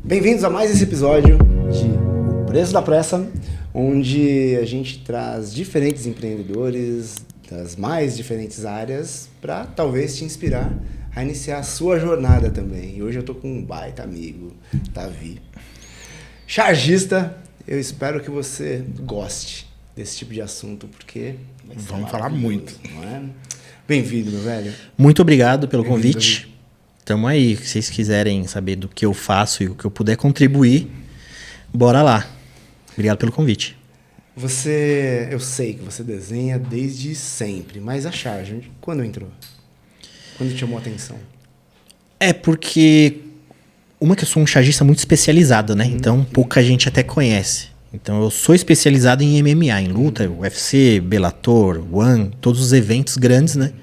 Bem-vindos a mais esse episódio de O Preço da Pressa, onde a gente traz diferentes empreendedores das mais diferentes áreas para talvez te inspirar a iniciar a sua jornada também. E hoje eu tô com um baita amigo, Davi. Chargista, eu espero que você goste desse tipo de assunto, porque vamos falar muito. Não é? Bem-vindo, meu velho. Muito obrigado pelo convite. Tamo aí, se vocês quiserem saber do que eu faço e o que eu puder contribuir, bora lá. Obrigado pelo convite. Eu sei que você desenha desde sempre, mas a Charge, quando entrou? Quando chamou a atenção? É porque que eu sou um chargista muito especializado, né? Então pouca gente até conhece. Então eu sou especializado em MMA, em luta, UFC, Bellator, One, todos os eventos grandes, né?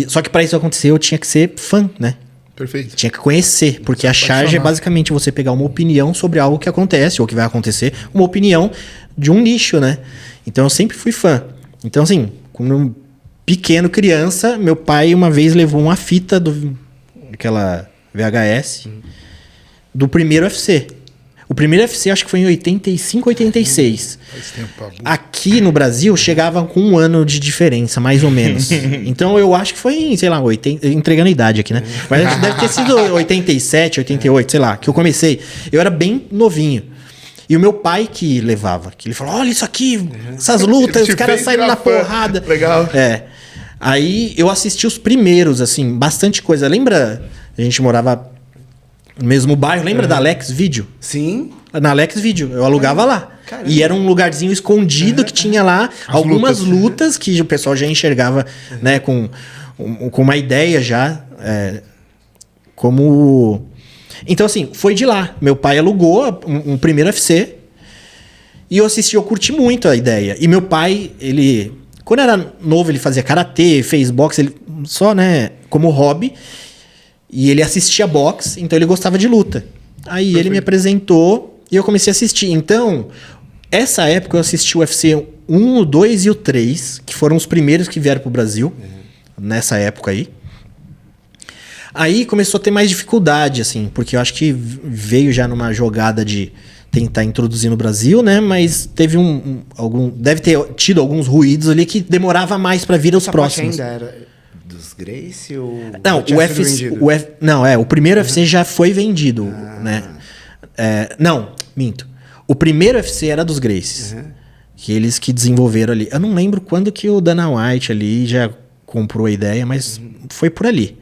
Só que para isso acontecer eu tinha que ser fã, né? Perfeito. Tinha que conhecer, porque a charge é basicamente você pegar uma opinião sobre algo que acontece ou que vai acontecer, uma opinião de um nicho, né? Então eu sempre fui fã. Então assim, como pequeno, criança, meu pai uma vez levou uma fita daquela VHS do primeiro UFC. O primeiro UFC acho que foi em 85, 86. Faz tempo, aqui no Brasil chegava com um ano de diferença, mais ou menos. Então eu acho que foi em, sei lá, 80, entregando a idade aqui, né? Mas acho que deve ter sido 87, 88, sei lá, que eu comecei. Eu era bem novinho. E o meu pai que levava, que ele falou, olha isso aqui, essas lutas, os caras saíram na porrada. Legal. É. Aí eu assisti os primeiros, assim, bastante coisa. Lembra, a gente morava no mesmo bairro, lembra da Alex Video? Sim. Na Alex Video, eu alugava lá. Caramba. E era um lugarzinho escondido que tinha lá algumas lutas que o pessoal já enxergava, né, com uma ideia já, como... Então, assim, foi de lá. Meu pai alugou um primeiro UFC e eu assisti, eu curti muito a ideia. E meu pai, ele... Quando era novo, ele fazia karatê, fez boxe, ele só, né, como hobby. E ele assistia boxe, então ele gostava de luta. Aí ele me apresentou e eu comecei a assistir. Então, essa época eu assisti o UFC 1, o 2 e o 3, que foram os primeiros que vieram pro Brasil, nessa época aí. Aí começou a ter mais dificuldade, assim, porque eu acho que veio já numa jogada de tentar introduzir no Brasil, né? Mas teve deve ter tido alguns ruídos ali que demorava mais para vir aos próximos. Ainda era dos Gracie ou não, o primeiro UFC já foi vendido, né? Não, minto. O primeiro UFC era dos Gracies. Que eles que desenvolveram ali. Eu não lembro quando que o Dana White ali já comprou a ideia, mas foi por ali.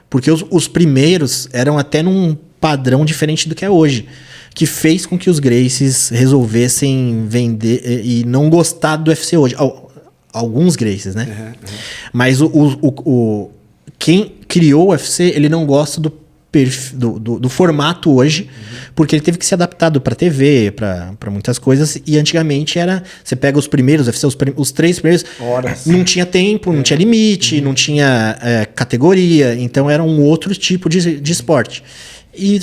Porque os primeiros eram até num padrão diferente do que é hoje. Que fez com que os Gracies resolvessem vender e não gostar do UFC hoje. Alguns Gracies, né? Mas quem criou o UFC, ele não gosta do formato hoje, porque ele teve que ser adaptado para TV, para muitas coisas. E antigamente você pega os primeiros UFC, os 3 primeiros, horas. Não tinha tempo, não tinha limite, não tinha categoria. Então era um outro tipo de esporte. E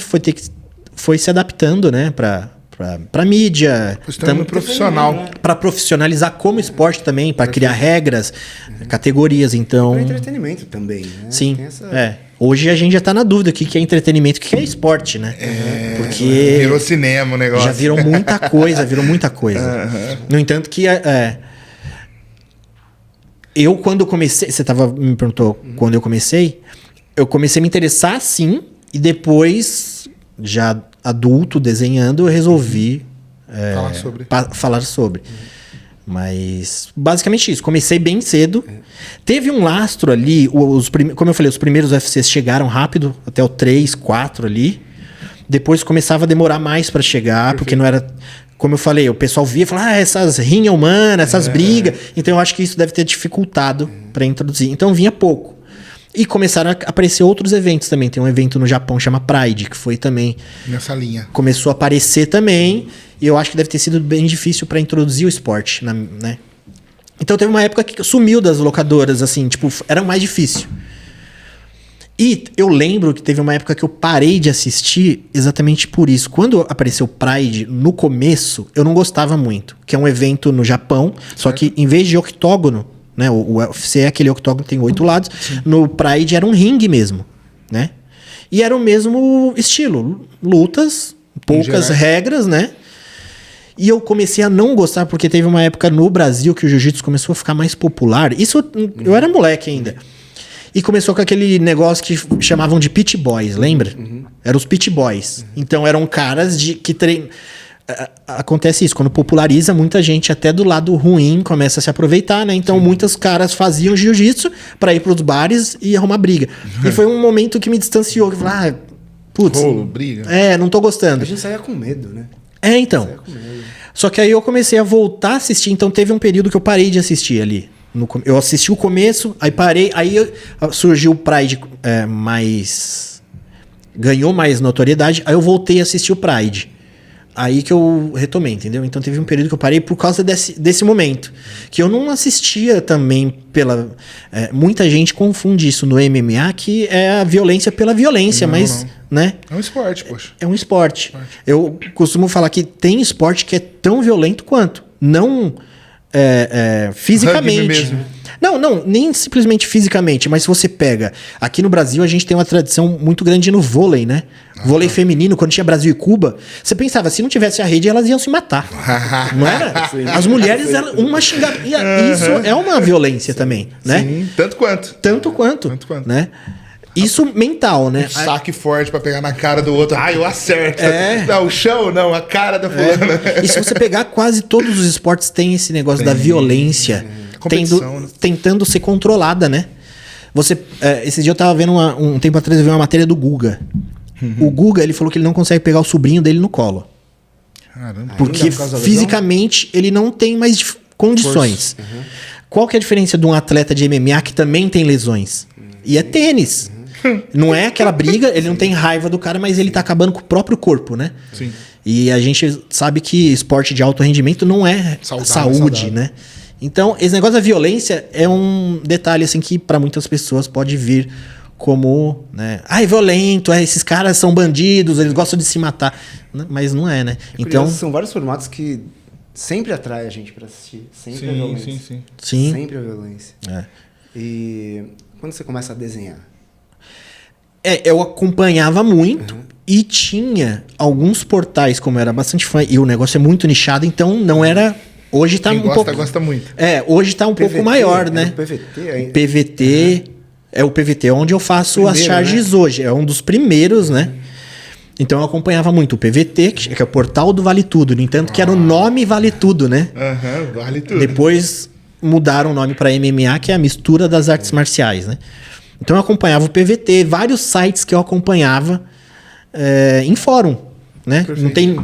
foi se adaptando, né, para mídia, profissional, para profissionalizar como esporte também, para criar regras, categorias, então para entretenimento também, né? Sim, hoje a gente já tá na dúvida o que é entretenimento, o que é esporte, né? Porque virou cinema o negócio. Já virou muita coisa, No entanto que eu quando comecei, você me perguntou quando eu comecei a me interessar sim, e depois já adulto, desenhando, eu resolvi falar sobre. Mas, basicamente isso. Comecei bem cedo. Teve um lastro ali, como eu falei, os primeiros UFCs chegaram rápido, até o 3, 4 ali. Depois começava a demorar mais para chegar, porque não era... Como eu falei, o pessoal via e falava, essas rinhas humanas, essas brigas. Então, eu acho que isso deve ter dificultado para introduzir. Então, vinha pouco. E começaram a aparecer outros eventos também. Tem um evento no Japão, chama Pride, que foi também... Nessa linha. Começou a aparecer também. E eu acho que deve ter sido bem difícil para introduzir o esporte, né? Então teve uma época que sumiu das locadoras, assim, tipo, era mais difícil. E eu lembro que teve uma época que eu parei de assistir exatamente por isso. Quando apareceu o Pride, no começo, eu não gostava muito. Que é um evento no Japão, só que em vez de octógono, né? O UFC é aquele octógono que tem 8 lados. Sim. No Pride era um ringue mesmo, né? E era o mesmo estilo. Lutas, poucas regras, né? E eu comecei a não gostar, porque teve uma época no Brasil que o jiu-jitsu começou a ficar mais popular. Isso, eu era moleque ainda. E começou com aquele negócio que chamavam de pit boys, lembra? Eram os pit boys. Então eram caras que treinam. Acontece isso, quando populariza, muita gente até do lado ruim começa a se aproveitar, né? Então muitos caras faziam jiu-jitsu pra ir pros bares e arrumar briga. E foi um momento que me distanciou, que eu falei, putz, briga. Não tô gostando. A gente saía com medo, né? Então. Só que aí eu comecei a voltar a assistir, então teve um período que eu parei de assistir ali. Eu assisti o começo, aí parei, aí surgiu o Pride ganhou mais notoriedade, aí eu voltei a assistir o Pride. Aí que eu retomei, entendeu? Então teve um período que eu parei por causa desse momento. Que eu não assistia também pela... muita gente confunde isso no MMA, que é a violência pela violência, mas... Né? É um esporte, poxa. É um esporte. Eu costumo falar que tem esporte que é tão violento quanto. Não fisicamente. Mesmo. Não, nem simplesmente fisicamente, mas se você pega... Aqui no Brasil a gente tem uma tradição muito grande no vôlei, né? Vôlei feminino, quando tinha Brasil e Cuba, você pensava, se não tivesse a rede, elas iam se matar. Não era? Sim. As mulheres, uma xingada. Isso é uma violência também, né? Sim, tanto quanto. Né? Isso mental, né? Um saque forte pra pegar na cara do outro. Eu acerto. Não, o chão, não, a cara da fulana. E se você pegar, quase todos os esportes têm esse negócio da violência tentando ser controlada, né? Esse dia eu tava vendo um tempo atrás, eu vi uma matéria do Guga. O Guga, ele falou que ele não consegue pegar o sobrinho dele no colo. Caramba. Porque fisicamente ele não tem mais condições. Qual que é a diferença de um atleta de MMA que também tem lesões? E é tênis. Não é aquela briga, ele não tem raiva do cara, mas ele tá acabando com o próprio corpo, né? Sim. E a gente sabe que esporte de alto rendimento não é saúde, né? Então, esse negócio da violência é um detalhe assim que para muitas pessoas pode vir como, né? É violento, esses caras são bandidos, eles gostam de se matar. Mas não é, né? Então, são vários formatos que sempre atraem a gente para assistir. Sempre a violência. Sim. Sempre a violência. E quando você começa a desenhar? Eu acompanhava muito e tinha alguns portais, como eu era bastante fã, e o negócio é muito nichado, então não era... Hoje tá gosta muito. Hoje tá um pouco maior, né? PVT é o PVT onde eu faço as charges, né? Hoje. É um dos primeiros, né? Então eu acompanhava muito o PVT, que é o portal do Vale Tudo. No entanto, que era o nome Vale Tudo, né? Vale Tudo. Depois mudaram o nome para MMA, que é a mistura das artes marciais, né? Então eu acompanhava o PVT, vários sites que eu acompanhava em fórum, né? Não tem,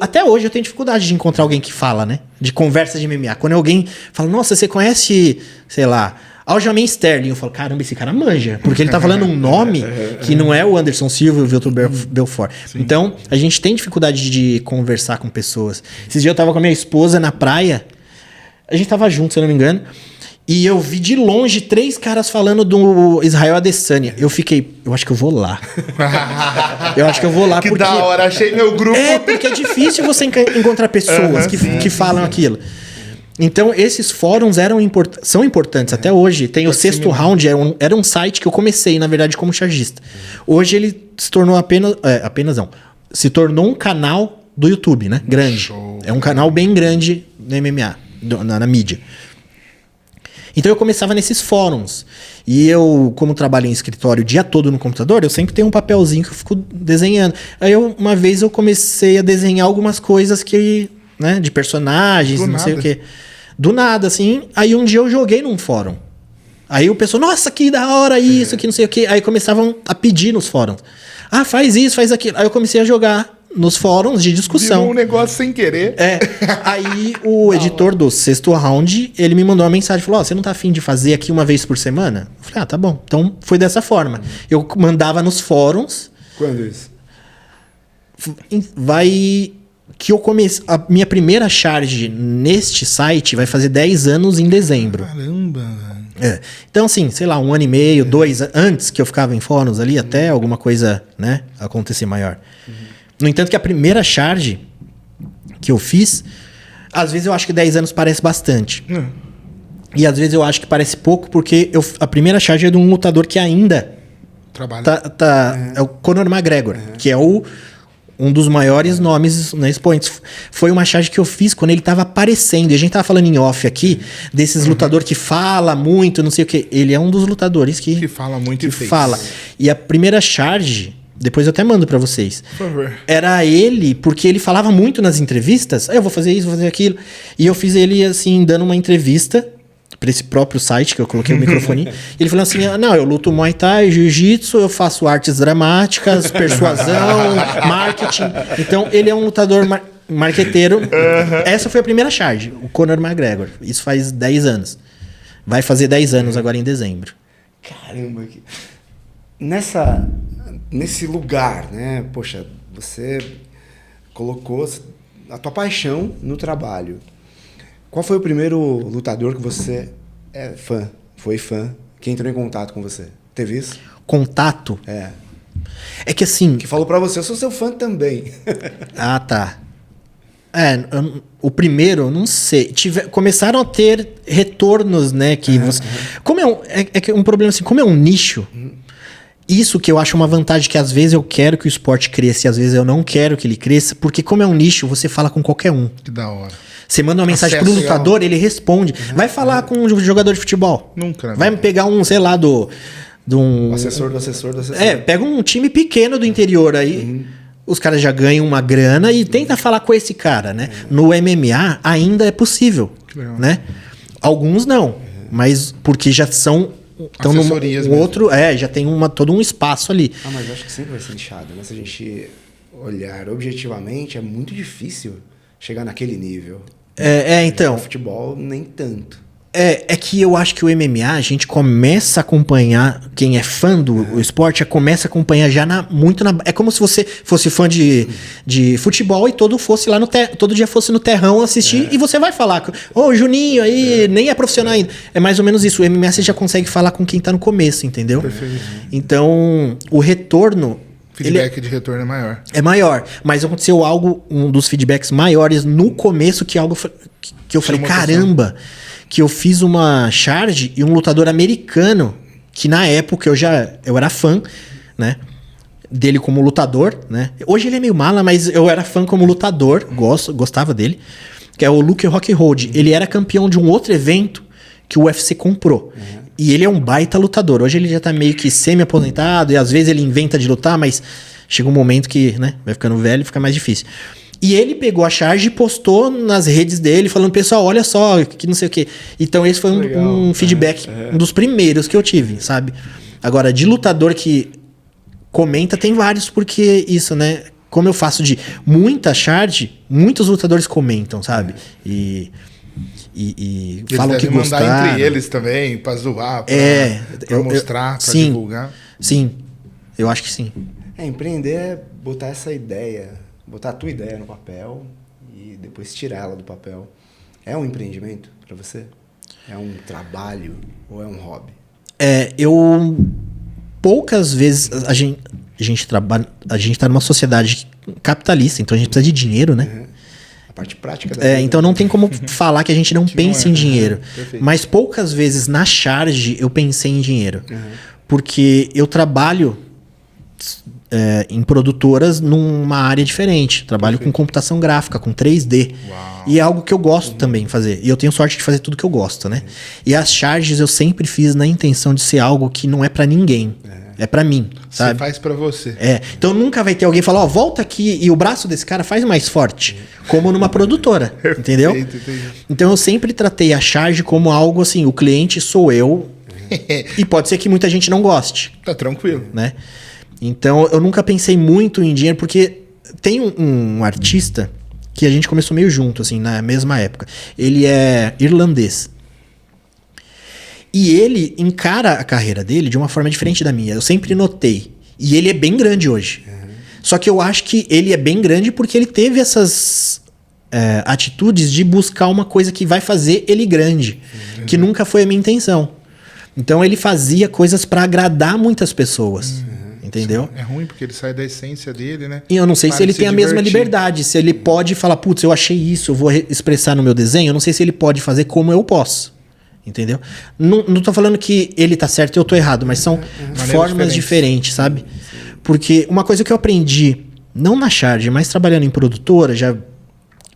até hoje eu tenho dificuldade de encontrar alguém que fala, né? De conversa de MMA. Quando alguém fala, nossa, você conhece, sei lá, Aljamain Sterling, eu falo, caramba, esse cara manja, porque ele tá falando um nome que não é o Anderson Silva e o Vitor Belfort. Sim. Então, a gente tem dificuldade de conversar com pessoas. Esses dias eu tava com a minha esposa na praia, a gente tava junto, se eu não me engano, e eu vi de longe 3 caras falando do Israel Adesanya. Eu fiquei, eu acho que eu vou lá. Que porque... da hora, achei meu grupo. Porque é difícil você encontrar pessoas que falam aquilo. Então, esses fóruns são importantes até hoje. Tem o Sexto Round, era um site que eu comecei, na verdade, como chargista. Hoje ele se tornou se tornou um canal do YouTube, né? Grande. Show. É um canal bem grande no MMA, na mídia. Então eu começava nesses fóruns. E eu, como trabalho em escritório o dia todo no computador, eu sempre tenho um papelzinho que eu fico desenhando. Aí uma vez eu comecei a desenhar algumas coisas que, né, de personagens, sei o quê. Do nada, assim. Aí um dia eu joguei num fórum. Aí o pessoal, nossa, que da hora isso, que não sei o quê. Aí começavam a pedir nos fóruns. Faz isso, faz aquilo. Aí eu comecei a jogar nos fóruns de discussão. Virou um negócio sem querer. Aí o editor do Sexto Round, ele me mandou uma mensagem, falou, você não tá afim de fazer aqui uma vez por semana? Eu falei, tá bom. Então foi dessa forma. Eu mandava nos fóruns. Quando isso? Que eu comecei... A minha primeira charge neste site vai fazer 10 anos em dezembro. Caramba. Então, assim, sei lá, 1 ano e meio, 2 antes que eu ficava em fóruns ali, até alguma coisa, né, acontecer maior. No entanto, que a primeira charge que eu fiz, às vezes eu acho que 10 anos parece bastante. E às vezes eu acho que parece pouco, porque a primeira charge é de um lutador que ainda Trabalho. É o Conor McGregor, que é um dos maiores nomes na Expoints. Foi uma charge que eu fiz quando ele tava aparecendo. E a gente tava falando em off aqui, desses lutadores que fala muito, não sei o quê. Ele é um dos lutadores que fala muito e fala. E a primeira charge, depois eu até mando pra vocês. Por favor. Era ele, porque ele falava muito nas entrevistas. Eu vou fazer isso, vou fazer aquilo. E eu fiz ele, assim, dando uma entrevista para esse próprio site que eu coloquei o microfone. Ele falou assim: não, eu luto Muay Thai, Jiu-Jitsu, eu faço artes dramáticas, persuasão, marketing. Então, ele é um lutador marqueteiro. Essa foi a primeira charge, o Conor McGregor. Isso faz 10 anos. Vai fazer 10 anos agora em dezembro. Caramba. Nesse lugar, né? Poxa, você colocou a tua paixão no trabalho. Qual foi o primeiro lutador que você foi fã, que entrou em contato com você? Teve isso? Contato? É que assim... Que falou pra você, eu sou seu fã também. Ah, tá. O primeiro, não sei. Começaram a ter retornos, né? Que como é um problema assim, como é um nicho... Isso que eu acho uma vantagem, que às vezes eu quero que o esporte cresça e às vezes eu não quero que ele cresça, porque como é um nicho, você fala com qualquer um. Que da hora. Você manda uma mensagem pro lutador, ele responde. Vai falar com um jogador de futebol. Nunca. Vai pegar um, sei lá, do assessor do assessor. Pega um time pequeno do interior aí. Os caras já ganham uma grana e tenta falar com esse cara, né? No MMA ainda é possível, né? Alguns não, mas porque já são... Então, no outro, já tem todo um espaço ali. Mas eu acho que sempre vai ser inchado, né? Se a gente olhar objetivamente, é muito difícil chegar naquele nível. Então. O futebol, nem tanto. É que eu acho que o MMA, a gente começa a acompanhar, quem é fã do esporte, começa a acompanhar já muito na... É como se você fosse fã de futebol e todo dia fosse no terrão assistir e você vai falar com Juninho aí, nem é profissional ainda. É mais ou menos isso. O MMA você já consegue falar com quem tá no começo, entendeu? Perfeito. Então, o retorno... Feedback de retorno é maior. É maior. Mas aconteceu um dos feedbacks maiores no começo, que eu falei, caramba... que eu fiz uma charge e um lutador americano, que na época eu era fã, né, dele como lutador, né? Hoje ele é meio mala, mas eu era fã como lutador, gostava dele, que é o Luke Rockhold. Ele era campeão de um outro evento que o UFC comprou. E ele é um baita lutador. Hoje ele já tá meio que semi-aposentado e às vezes ele inventa de lutar, mas chega um momento que, né, vai ficando velho e fica mais difícil. E ele pegou a charge e postou nas redes dele, falando, pessoal, olha só, que não sei o quê. Então esse foi um feedback, um dos primeiros que eu tive, sabe? Agora, de lutador que comenta, tem vários, porque isso, né? Como eu faço de muita charge, muitos lutadores comentam, sabe? E falam que gostaram. Mandar entre eles também, pra zoar, pra mostrar, pra divulgar. Sim, eu acho que sim. Empreender é botar essa ideia... botar a tua ideia no papel e depois tirar ela do papel. É um empreendimento para você? É um trabalho ou é um hobby? Poucas vezes a gente trabalha, a gente tá numa sociedade capitalista, então a gente precisa de dinheiro, né? A parte prática da vida. Então não tem como falar que a gente não pensa em dinheiro. Mas poucas vezes na charge eu pensei em dinheiro. Porque eu trabalho em produtoras numa área diferente. Trabalho com computação gráfica, com 3D. Uau. E é algo que eu gosto também de fazer. E eu tenho sorte de fazer tudo que eu gosto, né? E as charges eu sempre fiz na intenção de ser algo que não é pra ninguém. É pra mim, sabe? Você faz pra você. Então nunca vai ter alguém falar, volta aqui e o braço desse cara faz mais forte. Como numa produtora, entendeu? Entendi. Então eu sempre tratei a charge como algo assim, o cliente sou eu. E pode ser que muita gente não goste. Tá tranquilo. Né? Então, eu nunca pensei muito em dinheiro, porque tem um artista que a gente começou meio junto, assim, na mesma época. Ele é irlandês. E ele encara a carreira dele de uma forma diferente da minha. Eu sempre notei. E ele é bem grande hoje. Só que eu acho que ele é bem grande porque ele teve essas atitudes de buscar uma coisa que vai fazer ele grande. Que nunca foi a minha intenção. Então, ele fazia coisas para agradar muitas pessoas. Entendeu? É ruim porque ele sai da essência dele, né? E eu não sei se ele tem a mesma liberdade. Se ele pode falar, putz, eu achei isso, eu vou expressar no meu desenho. Eu não sei se ele pode fazer como eu posso. Entendeu? Não tô falando que ele tá certo e eu tô errado, mas são formas diferentes, sabe? Porque uma coisa que eu aprendi, não na Charge, mas trabalhando em produtora, já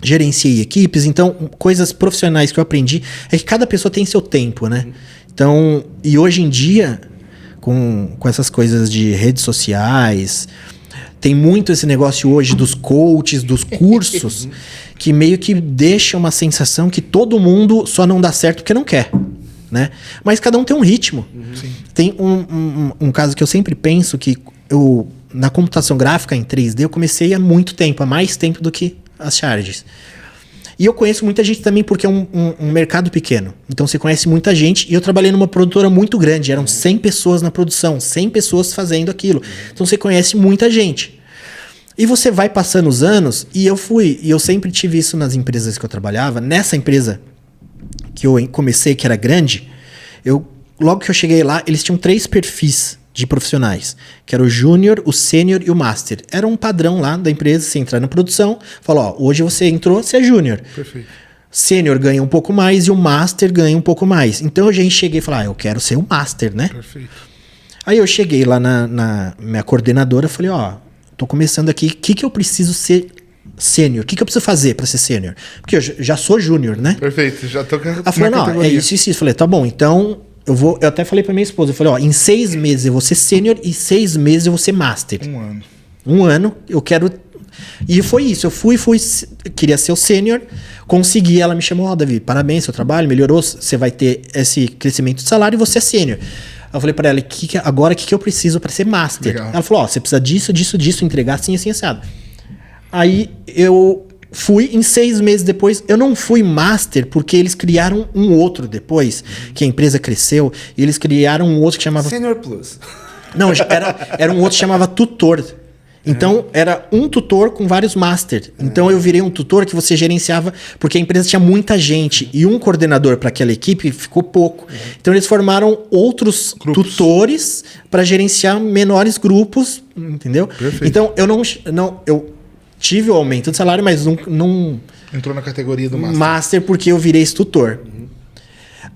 gerenciei equipes, então coisas profissionais que eu aprendi é que cada pessoa tem seu tempo, né? Então, e hoje em dia, com essas coisas de redes sociais, tem muito esse negócio hoje dos coaches, dos cursos, que meio que deixa uma sensação que todo mundo só não dá certo porque não quer, né? Mas cada um tem um ritmo. Tem um caso que eu sempre penso que eu, na computação gráfica em 3D, eu comecei há muito tempo, há mais tempo do que as charges. E eu conheço muita gente também porque é um mercado pequeno. Então você conhece muita gente. E eu trabalhei numa produtora muito grande. Eram 100 pessoas na produção, 100 pessoas fazendo aquilo. Então você conhece muita gente. E você vai passando os anos. E eu sempre tive isso nas empresas que eu trabalhava. Nessa empresa que eu comecei, que era grande, logo que eu cheguei lá, eles tinham 3 perfis de profissionais, que era o júnior, o sênior e o master. Era um padrão lá da empresa, você entrar na produção, fala, hoje você entrou, você é júnior. Perfeito. Sênior ganha um pouco mais e o master ganha um pouco mais. Então eu já cheguei e falei, eu quero ser o master, né? Perfeito. Aí eu cheguei lá na minha coordenadora, falei, tô começando aqui, o que eu preciso ser sênior? O que eu preciso fazer para ser sênior? Porque eu já sou júnior, né? Perfeito, já tô com ela falou, não, é isso. Eu falei, tá bom, então eu até falei pra minha esposa, eu falei, em 6 meses eu vou ser sênior e 6 meses eu vou ser master. 1 ano. 1 ano, eu quero... E foi isso, eu queria ser o sênior, consegui, ela me chamou, Davi, parabéns, seu trabalho melhorou, você vai ter esse crescimento de salário e você é sênior. Eu falei pra ela, agora o que eu preciso pra ser master? Legal. Ela falou, você precisa disso, entregar assim, assim, assado. Aí eu fui, em 6 meses depois, eu não fui master porque eles criaram um outro depois, que a empresa cresceu, e eles criaram um outro que chamava... Senior Plus. Não, era um outro que chamava tutor. Então, era um tutor com vários master. Então, eu virei um tutor que você gerenciava, porque a empresa tinha muita gente, e um coordenador para aquela equipe ficou pouco. Então, eles formaram outros tutores para gerenciar menores grupos, entendeu? Perfeito. Então, eu tive o aumento de salário, mas não entrou na categoria do master. Master porque eu virei esse tutor.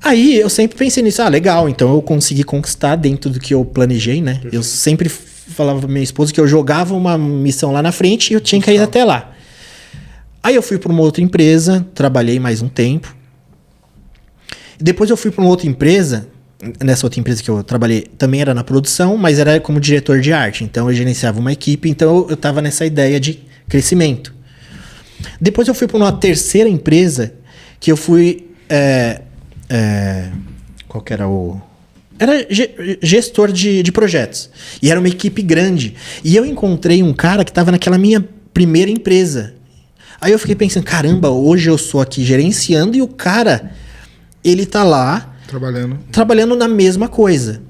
Aí eu sempre pensei nisso, legal, então eu consegui conquistar dentro do que eu planejei, né? Perfeito. Eu sempre falava pra minha esposa que eu jogava uma missão lá na frente e eu tinha que ir até lá. Aí eu fui para uma outra empresa, trabalhei mais um tempo. Depois eu fui para uma outra empresa, nessa outra empresa que eu trabalhei, também era na produção, mas era como diretor de arte. Então eu gerenciava uma equipe, então eu estava nessa ideia de crescimento. Depois eu fui para uma terceira empresa que eu fui... qual que era o... Era gestor de projetos. E era uma equipe grande. E eu encontrei um cara que estava naquela minha primeira empresa. Aí eu fiquei pensando, caramba, hoje eu sou aqui gerenciando e o cara, ele tá lá... Trabalhando na mesma coisa.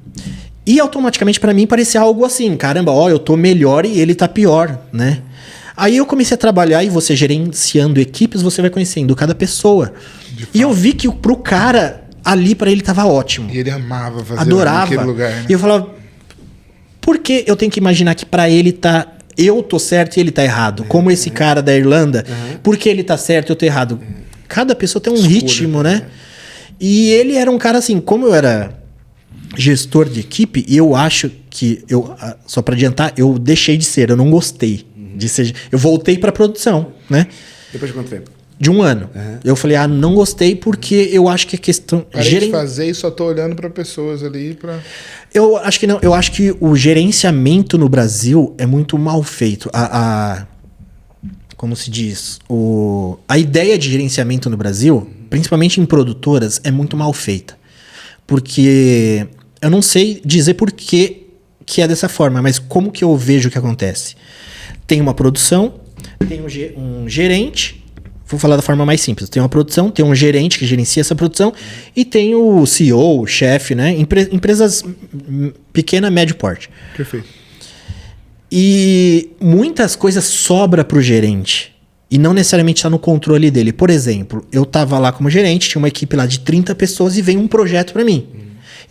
E automaticamente para mim parecia algo assim, caramba, eu tô melhor e ele tá pior, né? Aí eu comecei a trabalhar e você gerenciando equipes, você vai conhecendo cada pessoa. E eu vi que pro cara, ali pra ele tava ótimo. E ele amava fazer naquele lugar, né? E eu falava, por que eu tenho que imaginar que pra ele eu tô certo e ele tá errado? Como esse cara da Irlanda, por que ele tá certo e eu tô errado? Cada pessoa tem um ritmo, né? E ele era um cara assim, como eu era gestor de equipe, e eu acho que, só pra adiantar, eu deixei de ser, eu não gostei de ser. Eu voltei pra produção, né? Depois de quanto tempo? De 1 ano. Eu falei, não gostei porque eu acho que a questão... Parei de fazer e só tô olhando pra pessoas ali pra... Eu acho que não. Eu acho que o gerenciamento no Brasil é muito mal feito. Como se diz? A ideia de gerenciamento no Brasil, principalmente em produtoras, é muito mal feita. Porque eu não sei dizer por que é dessa forma, mas como que eu vejo que acontece? Tem uma produção, tem um gerente... Vou falar da forma mais simples. Tem uma produção, tem um gerente que gerencia essa produção e tem o CEO, o chefe, né? Empresas pequena, médio porte. Perfeito. E muitas coisas sobram para o gerente e não necessariamente está no controle dele. Por exemplo, eu estava lá como gerente, tinha uma equipe lá de 30 pessoas e vem um projeto para mim.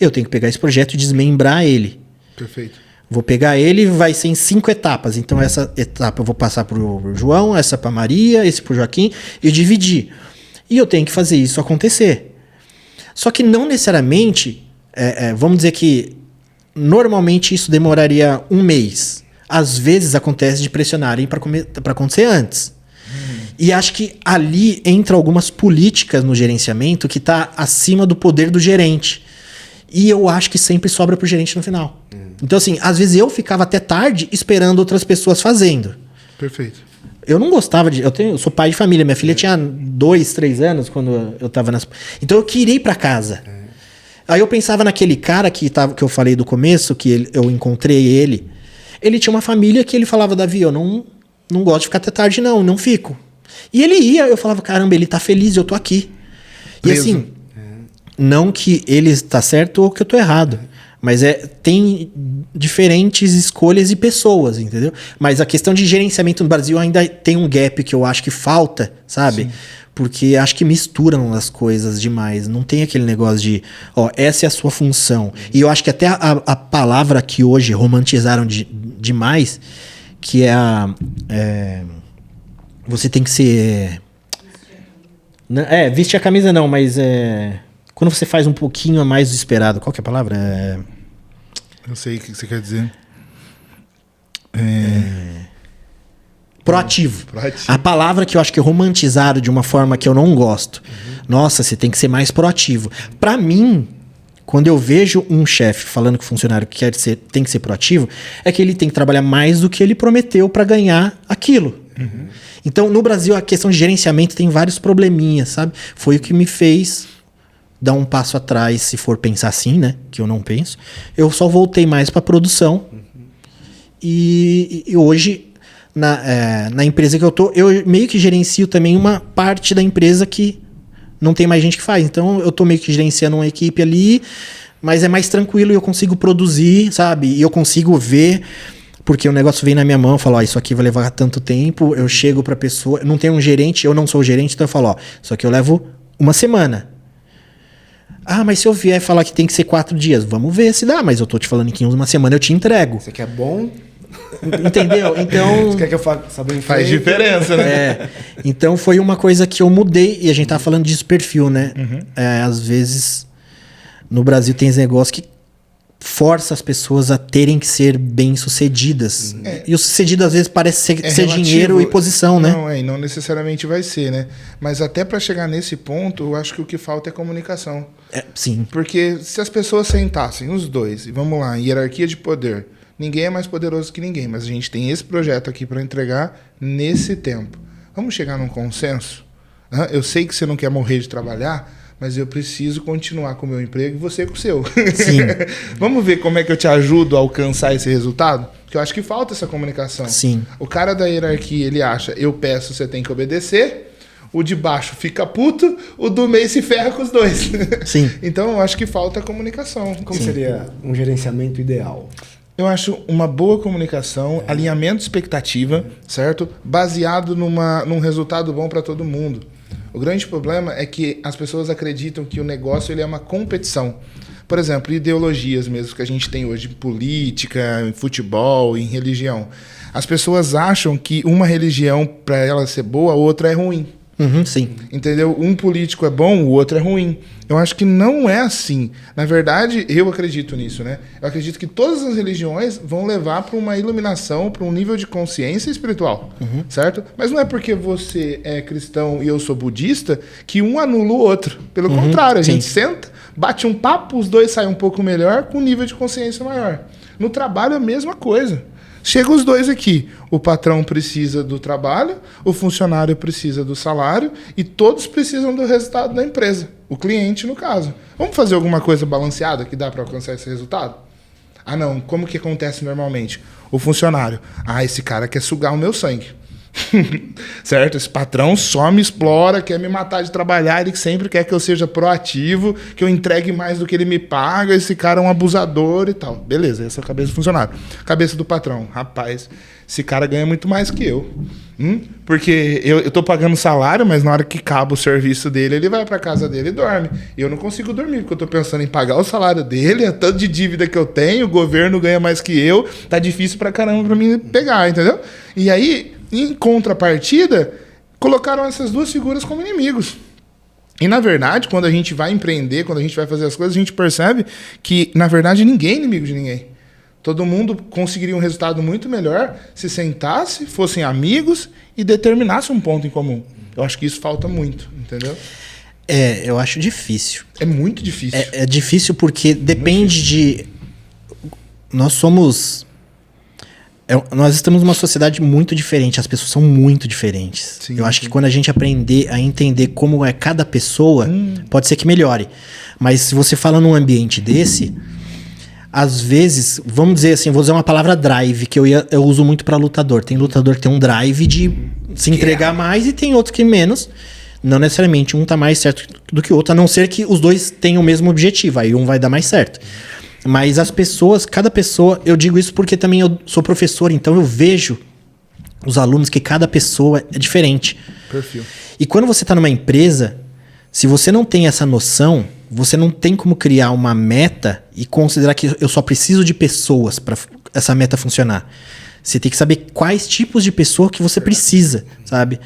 Eu tenho que pegar esse projeto e desmembrar ele. Perfeito. Vou pegar ele, vai ser em 5 etapas. Então, essa etapa eu vou passar pro João, essa pra Maria, esse pro Joaquim, e dividir. E eu tenho que fazer isso acontecer. Só que não necessariamente, vamos dizer que normalmente isso demoraria 1 mês. Às vezes acontece de pressionarem para acontecer antes. E acho que ali entra algumas políticas no gerenciamento que está acima do poder do gerente. E eu acho que sempre sobra pro gerente no final. Então, assim, às vezes eu ficava até tarde esperando outras pessoas fazendo. Perfeito. Eu não gostava de... Eu sou pai de família. Minha filha tinha 2, 3 anos quando eu tava nas... Então eu queria ir pra casa. Aí eu pensava naquele cara que eu falei do começo, que eu encontrei ele. Ele tinha uma família que ele falava, Davi, eu não gosto de ficar até tarde, não fico. E ele ia, eu falava, caramba, ele tá feliz, eu tô aqui. Preso. E assim... Não que ele está certo ou que eu estou errado. Mas tem diferentes escolhas e pessoas, entendeu? Mas a questão de gerenciamento no Brasil ainda tem um gap que eu acho que falta, sabe? Sim. Porque acho que misturam as coisas demais. Não tem aquele negócio de, essa é a sua função. E eu acho que até a palavra que hoje romantizaram demais, que você tem que ser... vestir a camisa não, mas quando você faz um pouquinho a mais do esperado, qual que é a palavra? Eu sei o que você quer dizer. Proativo. A palavra que eu acho que romantizaram de uma forma que eu não gosto. Nossa, você tem que ser mais proativo. Pra mim, quando eu vejo um chefe falando que o funcionário tem que ser proativo, é que ele tem que trabalhar mais do que ele prometeu pra ganhar aquilo. Então, no Brasil, a questão de gerenciamento tem vários probleminhas, sabe? Foi o que me fez dar um passo atrás, se for pensar assim, né? Que eu não penso. Eu só voltei mais para produção. E hoje, na empresa que eu tô, eu meio que gerencio também uma parte da empresa que não tem mais gente que faz. Então, eu tô meio que gerenciando uma equipe ali, mas é mais tranquilo e eu consigo produzir, sabe? E eu consigo ver... Porque o negócio vem na minha mão, eu falo, isso aqui vai levar tanto tempo, eu chego pra pessoa, não tem um gerente, eu não sou o gerente, então eu falo, isso aqui eu levo 1 semana. Ah, mas se eu vier falar que tem que ser 4 dias, vamos ver se dá, mas eu tô te falando que em 1 semana eu te entrego. Isso aqui é bom? Entendeu? Então... Você quer que eu faça faz diferença, né? Então foi uma coisa que eu mudei, e a gente tava falando disso, perfil, né? Às vezes, no Brasil tem esse negócio que força as pessoas a terem que ser bem-sucedidas. E o sucedido, às vezes, parece ser dinheiro e posição, né? Não, não necessariamente vai ser, né? Mas até para chegar nesse ponto, eu acho que o que falta é comunicação. Sim. Porque se as pessoas sentassem, os dois, e vamos lá, hierarquia de poder, ninguém é mais poderoso que ninguém, mas a gente tem esse projeto aqui para entregar nesse tempo. Vamos chegar num consenso? Eu sei que você não quer morrer de trabalhar, mas eu preciso continuar com o meu emprego e você com o seu. Sim. Vamos ver como é que eu te ajudo a alcançar esse resultado? Porque eu acho que falta essa comunicação. Sim. O cara da hierarquia, ele acha, eu peço, você tem que obedecer, o de baixo fica puto, o do meio se ferra com os dois. Sim. Então eu acho que falta comunicação. Como seria um gerenciamento ideal? Eu acho uma boa comunicação, alinhamento de expectativa, certo? Baseado num resultado bom para todo mundo. O grande problema é que as pessoas acreditam que o negócio ele é uma competição. Por exemplo, ideologias mesmo que a gente tem hoje em política, em futebol, em religião. As pessoas acham que uma religião, para ela ser boa, a outra é ruim. Sim. Entendeu? Um político é bom, o outro é ruim. Eu acho que não é assim. Na verdade, eu acredito nisso, né? Eu acredito que todas as religiões vão levar para uma iluminação, para um nível de consciência espiritual, certo? Mas não é porque você é cristão e eu sou budista que um anula o outro. Pelo contrário, a gente senta, bate um papo, os dois saem um pouco melhor com um nível de consciência maior. No trabalho é a mesma coisa. Chega os dois aqui, o patrão precisa do trabalho, o funcionário precisa do salário e todos precisam do resultado da empresa, o cliente no caso. Vamos fazer alguma coisa balanceada que dá para alcançar esse resultado? Ah não, como que acontece normalmente? O funcionário, esse cara quer sugar o meu sangue. Certo? Esse patrão só me explora, quer me matar de trabalhar, ele sempre quer que eu seja proativo, que eu entregue mais do que ele me paga, esse cara é um abusador e tal. Beleza, essa é a cabeça do funcionário. Cabeça do patrão, rapaz, esse cara ganha muito mais que eu. Porque eu tô pagando salário, mas na hora que acaba o serviço dele, ele vai pra casa dele e dorme. E eu não consigo dormir, porque eu tô pensando em pagar o salário dele, é tanto de dívida que eu tenho, o governo ganha mais que eu, tá difícil pra caramba pra mim pegar, entendeu? E aí, em contrapartida, colocaram essas duas figuras como inimigos. E, na verdade, quando a gente vai empreender, quando a gente vai fazer as coisas, a gente percebe que, na verdade, ninguém é inimigo de ninguém. Todo mundo conseguiria um resultado muito melhor se sentasse, fossem amigos e determinasse um ponto em comum. Eu acho que isso falta muito, entendeu? Eu acho difícil. É muito difícil. É difícil porque depende de... Nós somos... nós estamos numa sociedade muito diferente. As pessoas são muito diferentes. Sim, eu acho que quando a gente aprender a entender como é cada pessoa, pode ser que melhore. Mas se você fala num ambiente desse... Às vezes, vamos dizer assim, vou usar uma palavra drive, que eu uso muito para lutador. Tem lutador que tem um drive de se entregar mais e tem outro que menos. Não necessariamente um tá mais certo do que o outro, a não ser que os dois tenham o mesmo objetivo, aí um vai dar mais certo. Mas as pessoas, cada pessoa, eu digo isso porque também eu sou professor, então eu vejo os alunos que cada pessoa é diferente. Perfil. E quando você está numa empresa, se você não tem essa noção, você não tem como criar uma meta e considerar que eu só preciso de pessoas para essa meta funcionar. Você tem que saber quais tipos de pessoa que você precisa, sabe?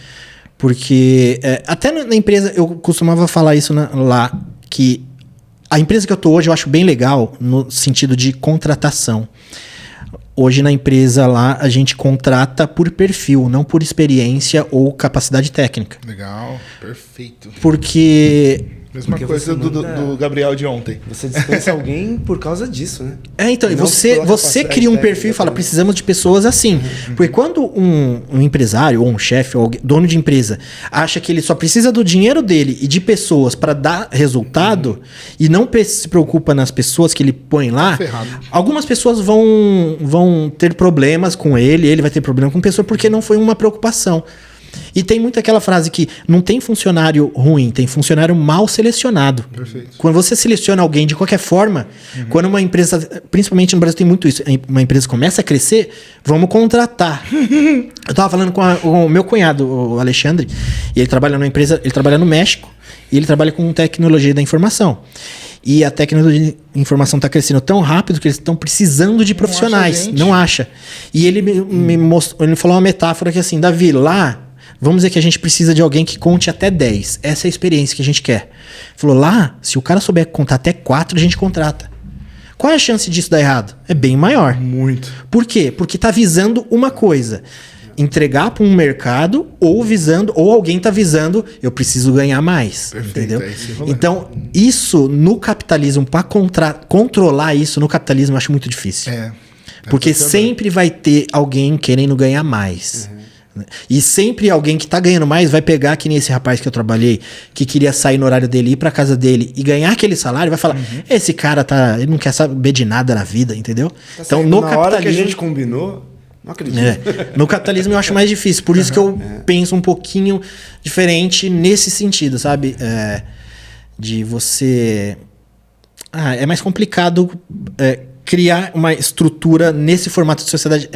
Porque até na empresa, eu costumava falar isso lá, que a empresa que eu tô hoje eu acho bem legal no sentido de contratação. Hoje na empresa lá a gente contrata por perfil, não por experiência ou capacidade técnica. Legal, perfeito. Porque... Mesma coisa do Gabriel de ontem. Você dispensa alguém por causa disso, né? Então, e você cria um perfil e fala, precisamos de pessoas assim. Porque quando um empresário, ou um chefe, ou dono de empresa, acha que ele só precisa do dinheiro dele e de pessoas para dar resultado, e não se preocupa nas pessoas que ele põe lá, algumas pessoas vão ter problemas com ele vai ter problema com pessoa porque não foi uma preocupação. E tem muito aquela frase que não tem funcionário ruim, tem funcionário mal selecionado. Perfeito. Quando você seleciona alguém de qualquer forma, quando uma empresa, principalmente no Brasil tem muito isso, uma empresa começa a crescer, vamos contratar. Eu tava falando com o meu cunhado, o Alexandre, e ele trabalha numa empresa, ele trabalha no México, e ele trabalha com tecnologia da informação. E a tecnologia de informação está crescendo tão rápido que eles estão precisando de profissionais. Não acha. E ele me mostrou, ele falou uma metáfora que assim, Davi, lá... Vamos dizer que a gente precisa de alguém que conte até 10. Essa é a experiência que a gente quer. Falou, lá, se o cara souber contar até 4, a gente contrata. Qual é a chance disso dar errado? É bem maior. Muito. Por quê? Porque tá visando uma coisa. Entregar para um mercado ou alguém tá visando, eu preciso ganhar mais. Perfeito, entendeu? É então, isso no capitalismo, para controlar isso no capitalismo, eu acho muito difícil. Porque sempre vai ter alguém querendo ganhar mais. E sempre alguém que tá ganhando mais vai pegar, que nem esse rapaz que eu trabalhei, que queria sair no horário dele, ir pra casa dele e ganhar aquele salário, vai falar, esse cara ele não quer saber de nada na vida, entendeu? Tá então, no na capitalismo, hora que a gente combinou, não acredito. No capitalismo eu acho mais difícil, por isso que eu penso um pouquinho diferente nesse sentido, sabe? De você... é mais complicado... criar uma estrutura nesse formato de sociedade.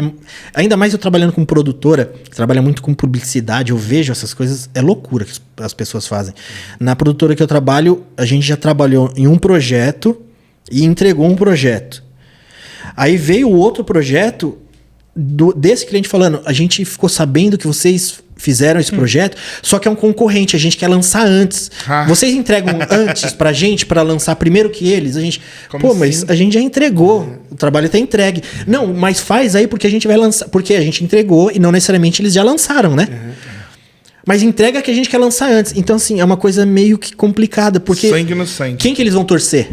Ainda mais eu trabalhando com produtora, que trabalha muito com publicidade, eu vejo essas coisas, é loucura que as pessoas fazem. Na produtora que eu trabalho, a gente já trabalhou em um projeto e entregou um projeto. Aí veio o outro projeto desse cliente falando, a gente ficou sabendo que vocês fizeram esse projeto, só que é um concorrente, a gente quer lançar antes. Vocês entregam antes pra gente, pra lançar primeiro que eles? A gente, mas a gente já entregou, o trabalho tá entregue. Não, mas faz aí porque a gente vai lançar, porque a gente entregou e não necessariamente eles já lançaram, né? Mas entrega que a gente quer lançar antes. Então, assim, é uma coisa meio que complicada, porque... Sangue no sangue. Quem que eles vão torcer?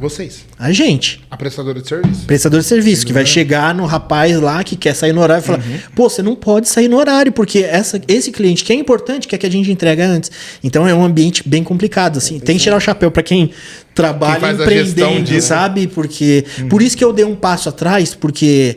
Vocês. A gente. A prestadora de serviço. Prestador de serviço, que vai chegar no rapaz lá que quer sair no horário e falar, você não pode sair no horário, porque esse cliente que é importante quer que a gente entregue antes. Então é um ambiente bem complicado, assim. Tem que tirar o chapéu para quem trabalha empreendendo, sabe? Porque por isso que eu dei um passo atrás, porque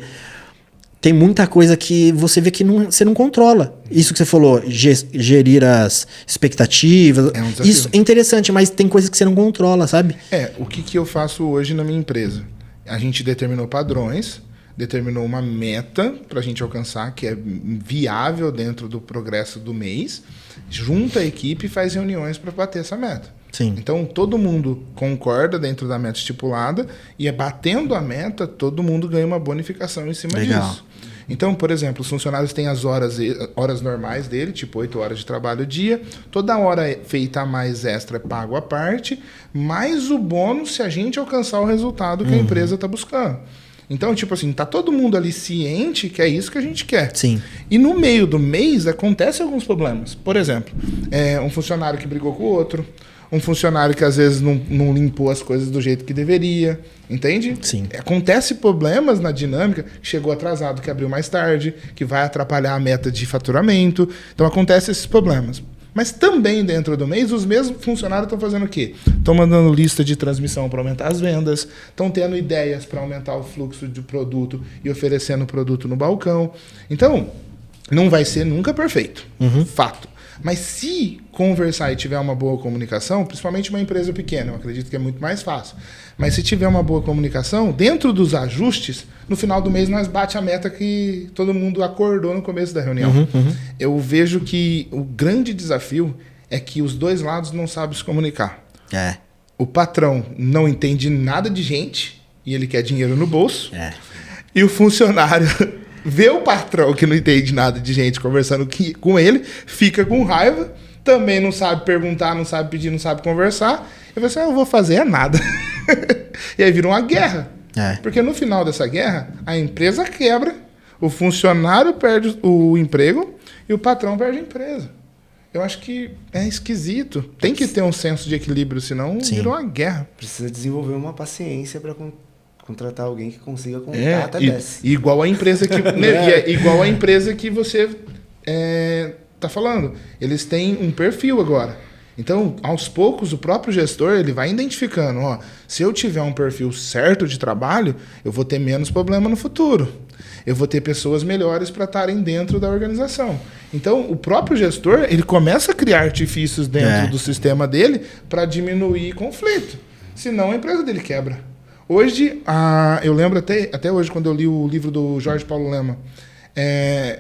tem muita coisa que você vê que você não controla. Isso que você falou, gerir as expectativas. É um desafio. Isso é interessante, mas tem coisas que você não controla, sabe? O que eu faço hoje na minha empresa? A gente determinou padrões, determinou uma meta para a gente alcançar, que é viável dentro do progresso do mês, junta a equipe e faz reuniões para bater essa meta. Sim. Então, todo mundo concorda dentro da meta estipulada e batendo a meta, todo mundo ganha uma bonificação em cima disso. Então, por exemplo, os funcionários têm as horas normais dele, tipo 8 horas de trabalho dia, toda hora feita a mais extra é pago à parte, mais o bônus se a gente alcançar o resultado que a empresa está buscando. Então, tipo assim, tá todo mundo ali ciente que é isso que a gente quer. Sim. E no meio do mês acontecem alguns problemas. Por exemplo, um funcionário que brigou com o outro, um funcionário que às vezes não limpou as coisas do jeito que deveria, entende? Sim. Acontece problemas na dinâmica, que chegou atrasado, que abriu mais tarde, que vai atrapalhar a meta de faturamento. Então acontecem esses problemas. Mas também dentro do mês, os mesmos funcionários estão fazendo o quê? Estão mandando lista de transmissão para aumentar as vendas, estão tendo ideias para aumentar o fluxo de produto e oferecendo o produto no balcão. Então, não vai ser nunca perfeito, fato. Mas se conversar e tiver uma boa comunicação, principalmente uma empresa pequena, eu acredito que é muito mais fácil. Mas se tiver uma boa comunicação, dentro dos ajustes, no final do mês nós bate a meta que todo mundo acordou no começo da reunião. Eu vejo que o grande desafio é que os dois lados não sabem se comunicar. O patrão não entende nada de gente e ele quer dinheiro no bolso. E o funcionário vê o patrão que não entende nada de gente conversando com ele, fica com raiva, também não sabe perguntar, não sabe pedir, não sabe conversar. E você, eu vou fazer nada. E aí vira uma guerra. Porque no final dessa guerra, a empresa quebra, o funcionário perde o emprego e o patrão perde a empresa. Eu acho que é esquisito. Tem que ter um senso de equilíbrio, senão vira uma guerra. Precisa desenvolver uma paciência para contratar alguém que consiga contar até 10. Igual a empresa que igual a empresa que você tá falando. Eles têm um perfil agora. Então, aos poucos, o próprio gestor ele vai identificando, se eu tiver um perfil certo de trabalho, eu vou ter menos problema no futuro. Eu vou ter pessoas melhores para estarem dentro da organização. Então, o próprio gestor ele começa a criar artifícios dentro do sistema dele para diminuir conflito. Senão, a empresa dele quebra. Hoje, eu lembro até hoje, quando eu li o livro do Jorge Paulo Lema,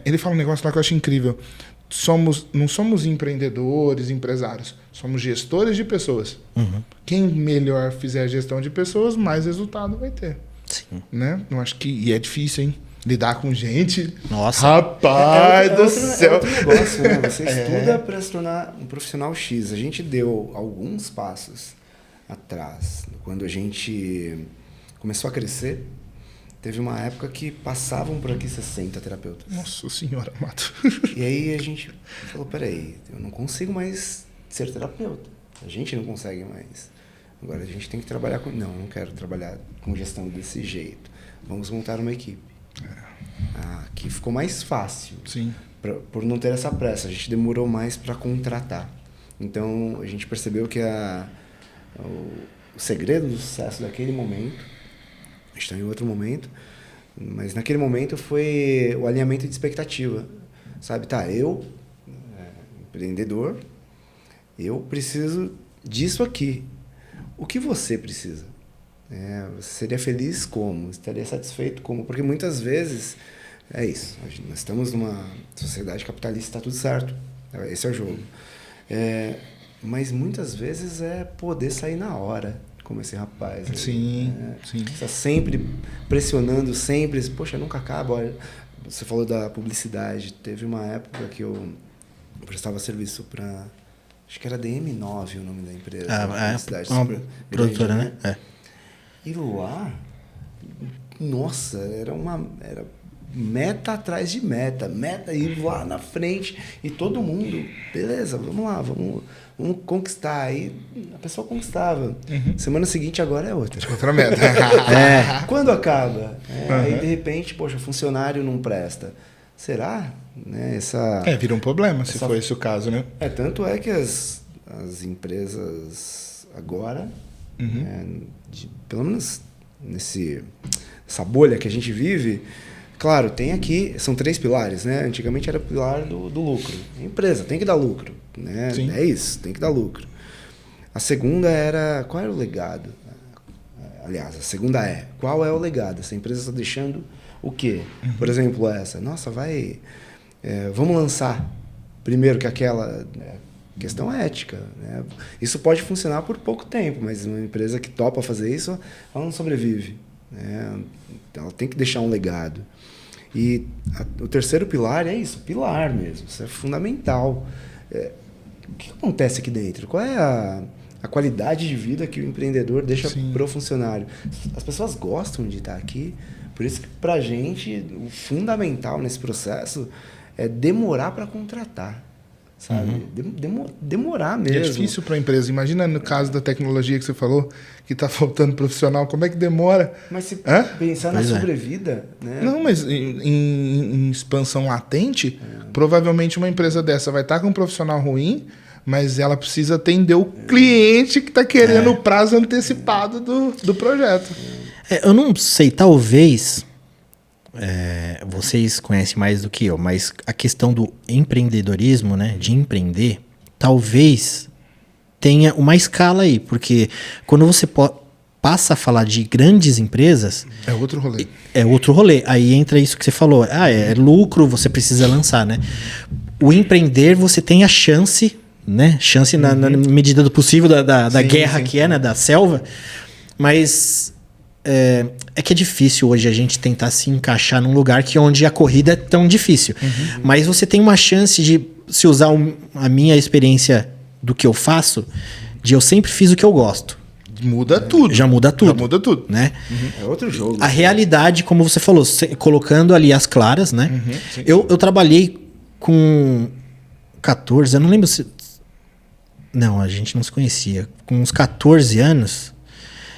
ele fala um negócio lá que eu acho incrível. Não somos empreendedores, empresários. Somos gestores de pessoas. Quem melhor fizer a gestão de pessoas, mais resultado vai ter. Sim. Né? Eu acho que... E é difícil, hein? Lidar com gente. Nossa. Rapaz do céu. É outro negócio, né? Você estuda para se tornar um profissional X. A gente deu alguns passos atrás. Quando a gente começou a crescer, teve uma época que passavam por aqui 60 terapeutas. Nossa senhora, Mato. E aí a gente falou, peraí, eu não consigo mais ser terapeuta. A gente não consegue mais. Agora a gente tem que trabalhar com... Não, eu não quero trabalhar com gestão desse jeito. Vamos montar uma equipe. Aqui ficou mais fácil. Sim. Por não ter essa pressa. A gente demorou mais para contratar. Então a gente percebeu que o segredo do sucesso daquele momento, a gente está em outro momento, mas naquele momento foi o alinhamento de expectativa. Sabe, eu, empreendedor, eu preciso disso aqui. O que você precisa? Você seria feliz como? Estaria satisfeito como? Porque muitas vezes é isso. Nós estamos numa sociedade capitalista, está tudo certo. Esse é o jogo. Mas muitas vezes é poder sair na hora, como esse rapaz. Sim, sim. Está sempre pressionando, sempre. Poxa, nunca acaba. Olha, você falou da publicidade. Teve uma época que eu prestava serviço para... Acho que era DM9 o nome da empresa. Uma produtora, né? E lá, nossa, era meta atrás de meta ir lá na frente e todo mundo, beleza, vamos lá, vamos conquistar. Aí a pessoa conquistava. Semana seguinte agora é outra meta. Quando acaba? Aí de repente, poxa, o funcionário não presta. Será? Né, vira um problema, se for esse o caso, né? Tanto é que as empresas agora, pelo menos nessa bolha que a gente vive, claro, tem aqui, são 3 pilares, né? Antigamente era o pilar do lucro. A empresa tem que dar lucro, né? Sim. É isso, tem que dar lucro. A segunda era, qual era o legado? Aliás, a segunda qual é o legado? Essa empresa está deixando o quê? Por exemplo, vamos lançar primeiro que aquela... questão ética, né? Isso pode funcionar por pouco tempo, mas uma empresa que topa fazer isso, ela não sobrevive, né? Ela tem que deixar um legado. E o terceiro pilar é isso, pilar mesmo. Isso é fundamental. O que acontece aqui dentro? Qual é a qualidade de vida que o empreendedor deixa para o funcionário? As pessoas gostam de estar aqui. Por isso que, para a gente, o fundamental nesse processo é demorar para contratar. Sabe? Demorar mesmo. É difícil para a empresa. Imagina no caso da tecnologia que você falou, que está faltando profissional, como é que demora? Mas se pensar na sobrevida... Né? Não, mas em expansão latente, provavelmente uma empresa dessa vai estar com um profissional ruim, mas ela precisa atender o cliente que está querendo o prazo antecipado do projeto. Eu não sei, talvez... vocês conhecem mais do que eu, mas a questão do empreendedorismo, né, de empreender, talvez tenha uma escala aí, porque quando você passa a falar de grandes empresas... É outro rolê. É outro rolê. Aí entra isso que você falou. É lucro, você precisa lançar, né? O empreender, você tem a chance, né? Chance na medida do possível da guerra que é, né? Da selva. Mas... É que é difícil hoje a gente tentar se encaixar num lugar onde a corrida é tão difícil. Mas você tem uma chance de, se usar a minha experiência do que eu faço, de eu sempre fiz o que eu gosto. Muda tudo. Já muda tudo. Já muda tudo. Né? É outro jogo. A realidade, como você falou, colocando ali as claras, né? Eu trabalhei com 14, eu não lembro se... Não, a gente não se conhecia. Com uns 14 anos...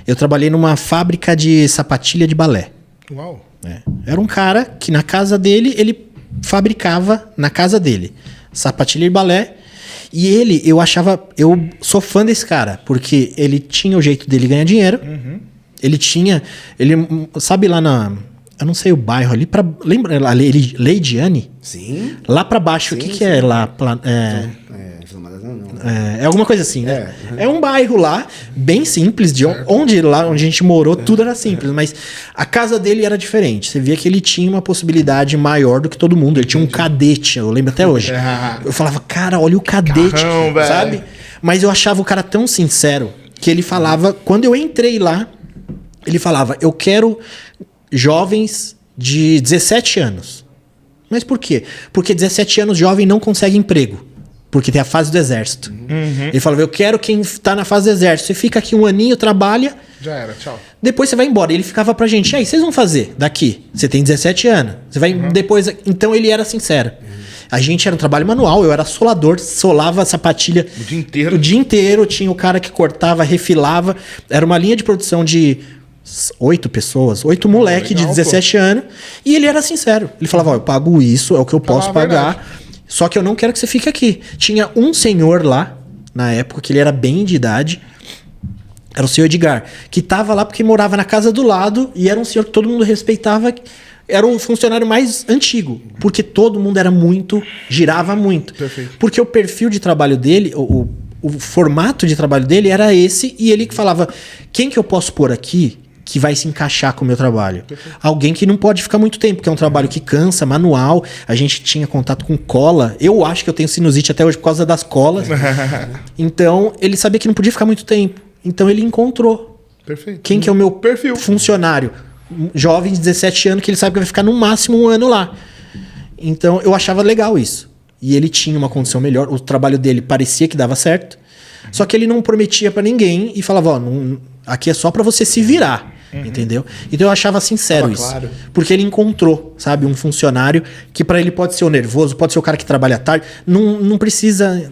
Eu trabalhei numa fábrica de sapatilha de balé. Uau! Era um cara que na casa dele, ele fabricava na casa dele sapatilha de balé. E eu sou fã desse cara, porque ele tinha o jeito dele ganhar dinheiro. Sabe lá eu não sei o bairro ali, lembra a Leidiane? Sim. Lá pra baixo, o que é lá? É alguma coisa assim, né? É um bairro lá, bem simples, onde a gente morou, tudo era simples, mas a casa dele era diferente. Você via que ele tinha uma possibilidade maior do que todo mundo. Ele tinha um cadete, eu lembro até hoje. Eu falava, cara, olha o cadete, sabe? Mas eu achava o cara tão sincero que ele falava, quando eu entrei lá, ele falava, eu quero jovens de 17 anos. Mas por quê? Porque 17 anos jovem não consegue emprego. Porque tem a fase do exército. Ele falava, eu quero quem está na fase do exército. Você fica aqui um aninho, trabalha. Já era, tchau. Depois você vai embora. E ele ficava pra gente, e aí, vocês vão fazer daqui? Você tem 17 anos. Você vai depois... Então ele era sincero. A gente era um trabalho manual, eu era solador, solava a sapatilha o dia inteiro. O dia inteiro. Tinha o cara que cortava, refilava. Era uma linha de produção de 8 pessoas, 8 moleque de 17 anos. E ele era sincero. Ele falava, eu pago isso, é o que eu posso pagar. Verdade. Só que eu não quero que você fique aqui. Tinha um senhor lá, na época, que ele era bem de idade. Era o senhor Edgar. Que tava lá porque morava na casa do lado. E era um senhor que todo mundo respeitava. Era o funcionário mais antigo. Porque todo mundo girava muito. Perfeito. Porque o perfil de trabalho dele, o formato de trabalho dele era esse. E ele que falava, quem que eu posso pôr aqui que vai se encaixar com o meu trabalho? Alguém que não pode ficar muito tempo, porque é um trabalho que cansa, manual. A gente tinha contato com cola. Eu acho que eu tenho sinusite até hoje por causa das colas. Então, ele sabia que não podia ficar muito tempo. Então, ele encontrou. Perfeito. Quem que é o meu funcionário? Jovem de 17 anos, que ele sabe que vai ficar no máximo um ano lá. Então, eu achava legal isso. E ele tinha uma condição melhor. O trabalho dele parecia que dava certo. Só que ele não prometia pra ninguém e falava, aqui é só pra você se virar. Entendeu? Então eu achava sincero isso. Claro. Porque ele encontrou, sabe, um funcionário que pra ele pode ser o nervoso, pode ser o cara que trabalha tarde. Não precisa...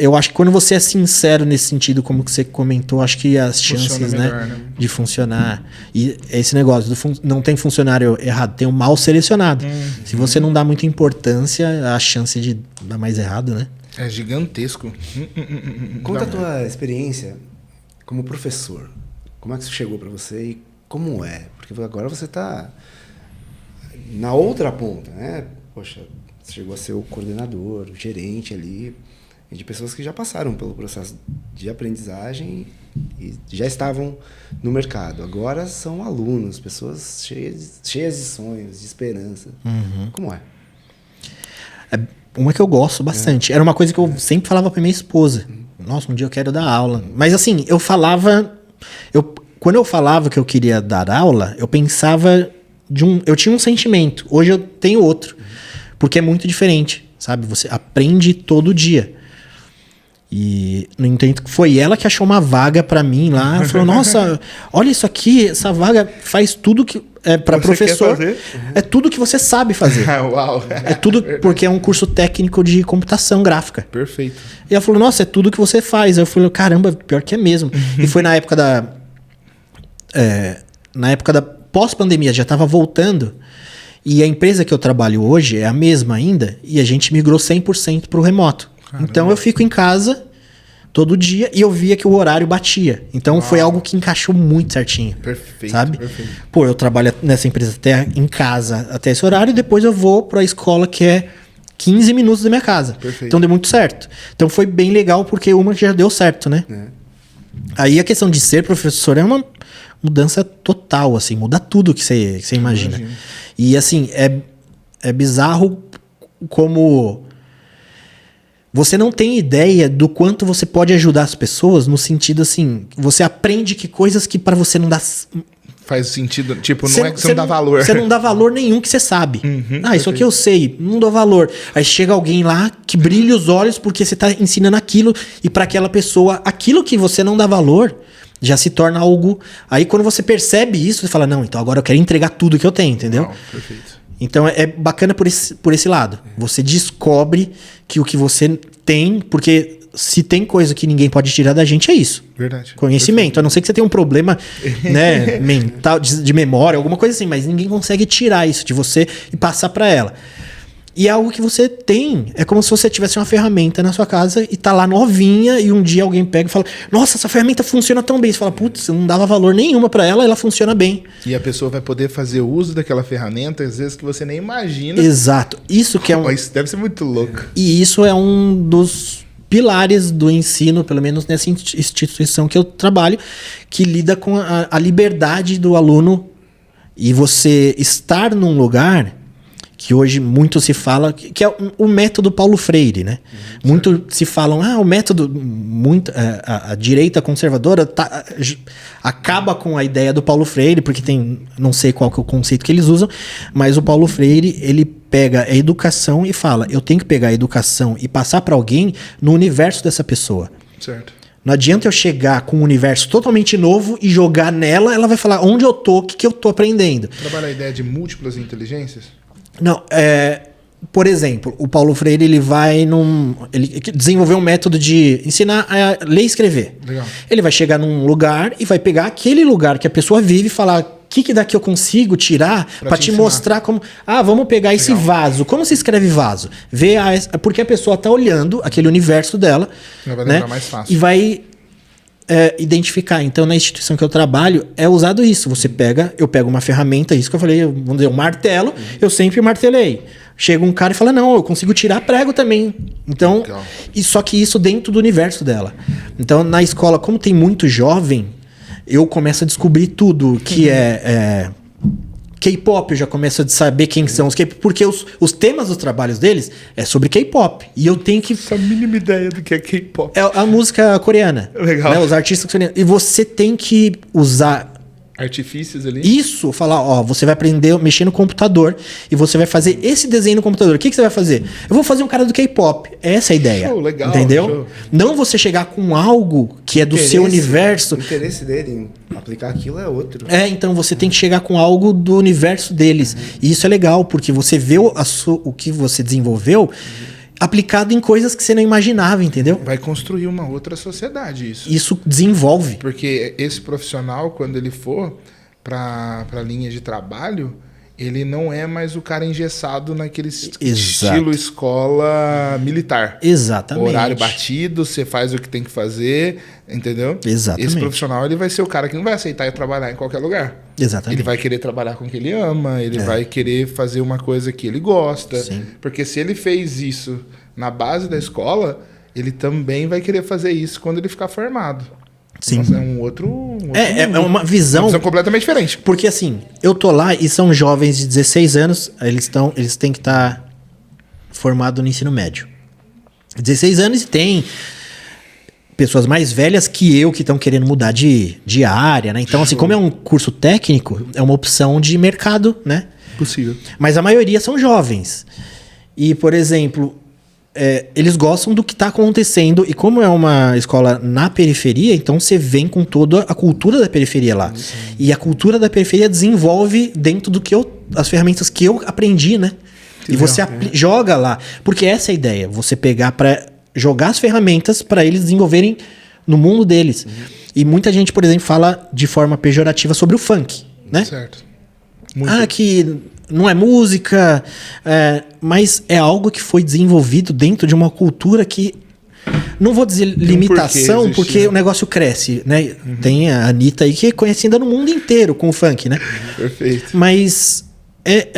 eu acho que quando você é sincero nesse sentido, como que você comentou, acho que as chances, melhor, né, de funcionar... E esse negócio, não tem funcionário errado, tem um mal selecionado. Se você não dá muita importância, a chance de dar mais errado, né? É gigantesco. Conta a tua experiência como professor. Como é que isso chegou para você e como é? Porque agora você está na outra ponta, né? Poxa, você chegou a ser o coordenador, o gerente ali, de pessoas que já passaram pelo processo de aprendizagem e já estavam no mercado. Agora são alunos, pessoas cheias de sonhos, de esperança. Como é? Uma que eu gosto bastante. Era uma coisa que eu sempre falava pra minha esposa. Nossa, um dia eu quero dar aula. Mas assim, quando eu falava que eu queria dar aula, eu pensava eu tinha um sentimento, hoje eu tenho outro, porque é muito diferente, sabe? Você aprende todo dia. E, no entanto, foi ela que achou uma vaga pra mim lá. Falou, nossa, olha isso aqui, essa vaga faz tudo que... Pra professor, é tudo que você sabe fazer. Uau. É tudo, porque é um curso técnico de computação gráfica. Perfeito. E ela falou, nossa, é tudo que você faz. Eu falei, caramba, pior que é mesmo. E foi na época da pós-pandemia, já tava voltando. E a empresa que eu trabalho hoje é a mesma ainda. E a gente migrou 100% pro remoto. Caramba. Então eu fico em casa todo dia e eu via que o horário batia. Então foi algo que encaixou muito certinho. Perfeito, sabe? Perfeito. Pô, eu trabalho nessa empresa até em casa até esse horário e depois eu vou pra escola que é 15 minutos da minha casa. Perfeito. Então deu muito certo. Então foi bem legal porque uma já deu certo, né? Aí a questão de ser professor é uma mudança total, assim, muda tudo que você imagina. E assim, é bizarro como você não tem ideia do quanto você pode ajudar as pessoas, no sentido assim, você aprende que coisas que pra você não dá... Faz sentido, tipo, não é que você não dá valor. Você não dá valor nenhum que você sabe. Isso aqui eu sei, não dou valor. Aí chega alguém lá que brilha os olhos porque você tá ensinando aquilo e pra aquela pessoa, aquilo que você não dá valor já se torna algo... Aí quando você percebe isso, você fala, não, então agora eu quero entregar tudo que eu tenho, entendeu? Não, perfeito. Então é bacana por esse lado. Você descobre que o que você tem, porque se tem coisa que ninguém pode tirar da gente, é isso. Verdade. Conhecimento. Perfeito. A não ser que você tenha um problema né, mental, de memória, alguma coisa assim, mas ninguém consegue tirar isso de você e passar para ela. E é algo que você tem. É como se você tivesse uma ferramenta na sua casa e tá lá novinha e um dia alguém pega e fala, nossa, essa ferramenta funciona tão bem. Você fala, putz, eu não dava valor nenhuma para ela, ela funciona bem. E a pessoa vai poder fazer uso daquela ferramenta, às vezes, que você nem imagina. Exato. Isso que é um... Isso deve ser muito louco. E isso é um dos pilares do ensino, pelo menos nessa instituição que eu trabalho, que lida com a liberdade do aluno e você estar num lugar... que hoje muito se fala, que é o método Paulo Freire, né? Muito se falam, o método, a direita conservadora acaba com a ideia do Paulo Freire, porque tem, não sei qual que é o conceito que eles usam, mas o Paulo Freire, ele pega a educação e fala, eu tenho que pegar a educação e passar para alguém no universo dessa pessoa. Certo. Não adianta eu chegar com um universo totalmente novo e jogar nela, ela vai falar onde eu tô, o que eu tô aprendendo. Trabalha a ideia de múltiplas inteligências? Não, por exemplo, o Paulo Freire ele desenvolveu um método de ensinar a ler e escrever. Legal. Ele vai chegar num lugar e vai pegar aquele lugar que a pessoa vive e falar o que daqui eu consigo tirar para te mostrar como... vamos pegar esse vaso. Como se escreve vaso? Porque a pessoa tá olhando aquele universo dela, vai né? mais fácil. E vai... identificar. Então, na instituição que eu trabalho, é usado isso. Eu pego uma ferramenta, isso que eu falei, vamos dizer, um martelo, eu sempre martelei. Chega um cara e fala, não, eu consigo tirar prego também. Então, só que isso dentro do universo dela. Então, na escola, como tem muito jovem, eu começo a descobrir tudo que K-pop, eu já começo a saber quem são os K-pop, porque os temas dos trabalhos deles é sobre K-pop. E eu tenho que... Essa mínima ideia do que é K-pop. É a música coreana. Legal. Né? Os artistas coreanos. E você tem que usar... artifícios ali. Isso, falar, você vai aprender a mexer no computador e você vai fazer esse desenho no computador. O que você vai fazer? Eu vou fazer um cara do K-pop. Essa é a ideia. Show, legal. Entendeu? Show. Não você chegar com algo que é do seu universo. O interesse dele em aplicar aquilo é outro. Então você tem que chegar com algo do universo deles. E isso é legal, porque você vê o que você desenvolveu aplicado em coisas que você não imaginava, entendeu? Vai construir uma outra sociedade isso. Isso desenvolve. Porque esse profissional, quando ele for para a linha de trabalho, ele não é mais o cara engessado naquele estilo escola militar. Exatamente. Horário batido, você faz o que tem que fazer, entendeu? Exatamente. Esse profissional, ele vai ser o cara que não vai aceitar ir trabalhar em qualquer lugar. Exatamente. Ele vai querer trabalhar com o que ele ama, ele vai querer fazer uma coisa que ele gosta. Sim. Porque se ele fez isso na base da escola, ele também vai querer fazer isso quando ele ficar formado. Sim. Nossa, é um outro é uma visão completamente diferente. Porque assim, eu tô lá e são jovens de 16 anos, eles têm que estar formados no ensino médio. 16 anos e tem pessoas mais velhas que estão querendo mudar de área, né? Então, assim, como é um curso técnico, é uma opção de mercado, né? Possível. Mas a maioria são jovens. E, por exemplo, eles gostam do que está acontecendo. E como é uma escola na periferia, então você vem com toda a cultura da periferia lá. E a cultura da periferia desenvolve dentro do que as ferramentas que eu aprendi, né? E você joga lá. Porque essa é a ideia. Você pegar para jogar as ferramentas para eles desenvolverem no mundo deles. E muita gente, por exemplo, fala de forma pejorativa sobre o funk, né? Certo. Que não é música, mas é algo que foi desenvolvido dentro de uma cultura que, não vou dizer limitação, porque o negócio cresce, né? Tem a Anitta aí que é conhecida no mundo inteiro com o funk, né? Perfeito. Mas é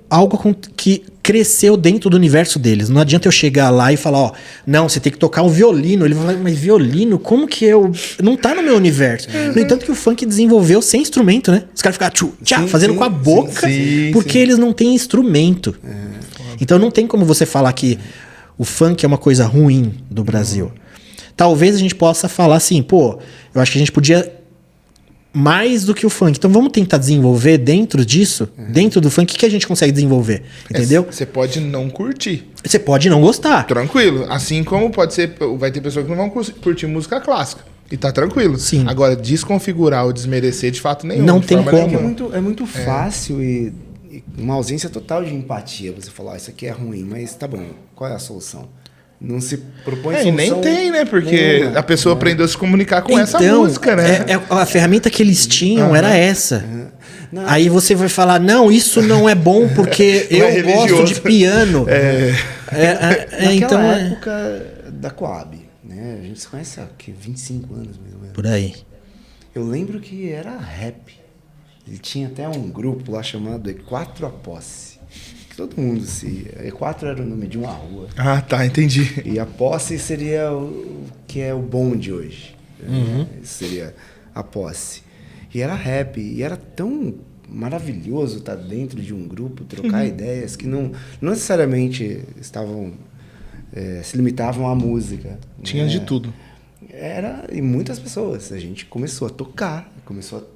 algo que cresceu dentro do universo deles. Não adianta eu chegar lá e falar, não, você tem que tocar um violino. Ele vai falar, mas violino? Como que eu... Não tá no meu universo. No entanto que o funk desenvolveu sem instrumento, né? Os caras ficam fazendo com a boca, porque eles não têm instrumento. Então não tem como você falar que o funk é uma coisa ruim do Brasil. Talvez a gente possa falar assim, eu acho que a gente podia... mais do que o funk. Então vamos tentar desenvolver dentro disso, dentro do funk, o que a gente consegue desenvolver, entendeu? Você pode não curtir. Você pode não gostar. Tranquilo. Assim como vai ter pessoas que não vão curtir música clássica. E tá tranquilo. Sim. Agora, desconfigurar ou desmerecer de fato nenhum. Não tem como. É muito fácil e uma ausência total de empatia. Você falar, isso aqui é ruim, mas tá bom, qual é a solução? Não se propõe solução. E nem tem, né? Porque a pessoa aprendeu a se comunicar com essa música, né? A ferramenta que eles tinham era essa. Aí você vai falar, não, isso não é bom porque eu gosto de piano. Naquela época da Coab, né? A gente se conhece há 25 anos, mais ou menos. Por aí. Eu lembro que era rap. Ele tinha até um grupo lá chamado E4 a Posse. Todo mundo se... E4 era o nome de uma rua. Ah, tá, entendi. E a Posse seria o que é o bonde hoje. Seria a Posse. E era rap. E era tão maravilhoso estar dentro de um grupo, trocar ideias que não necessariamente se limitavam à música. Tinha de tudo. E muitas pessoas. A gente começou a tocar, começou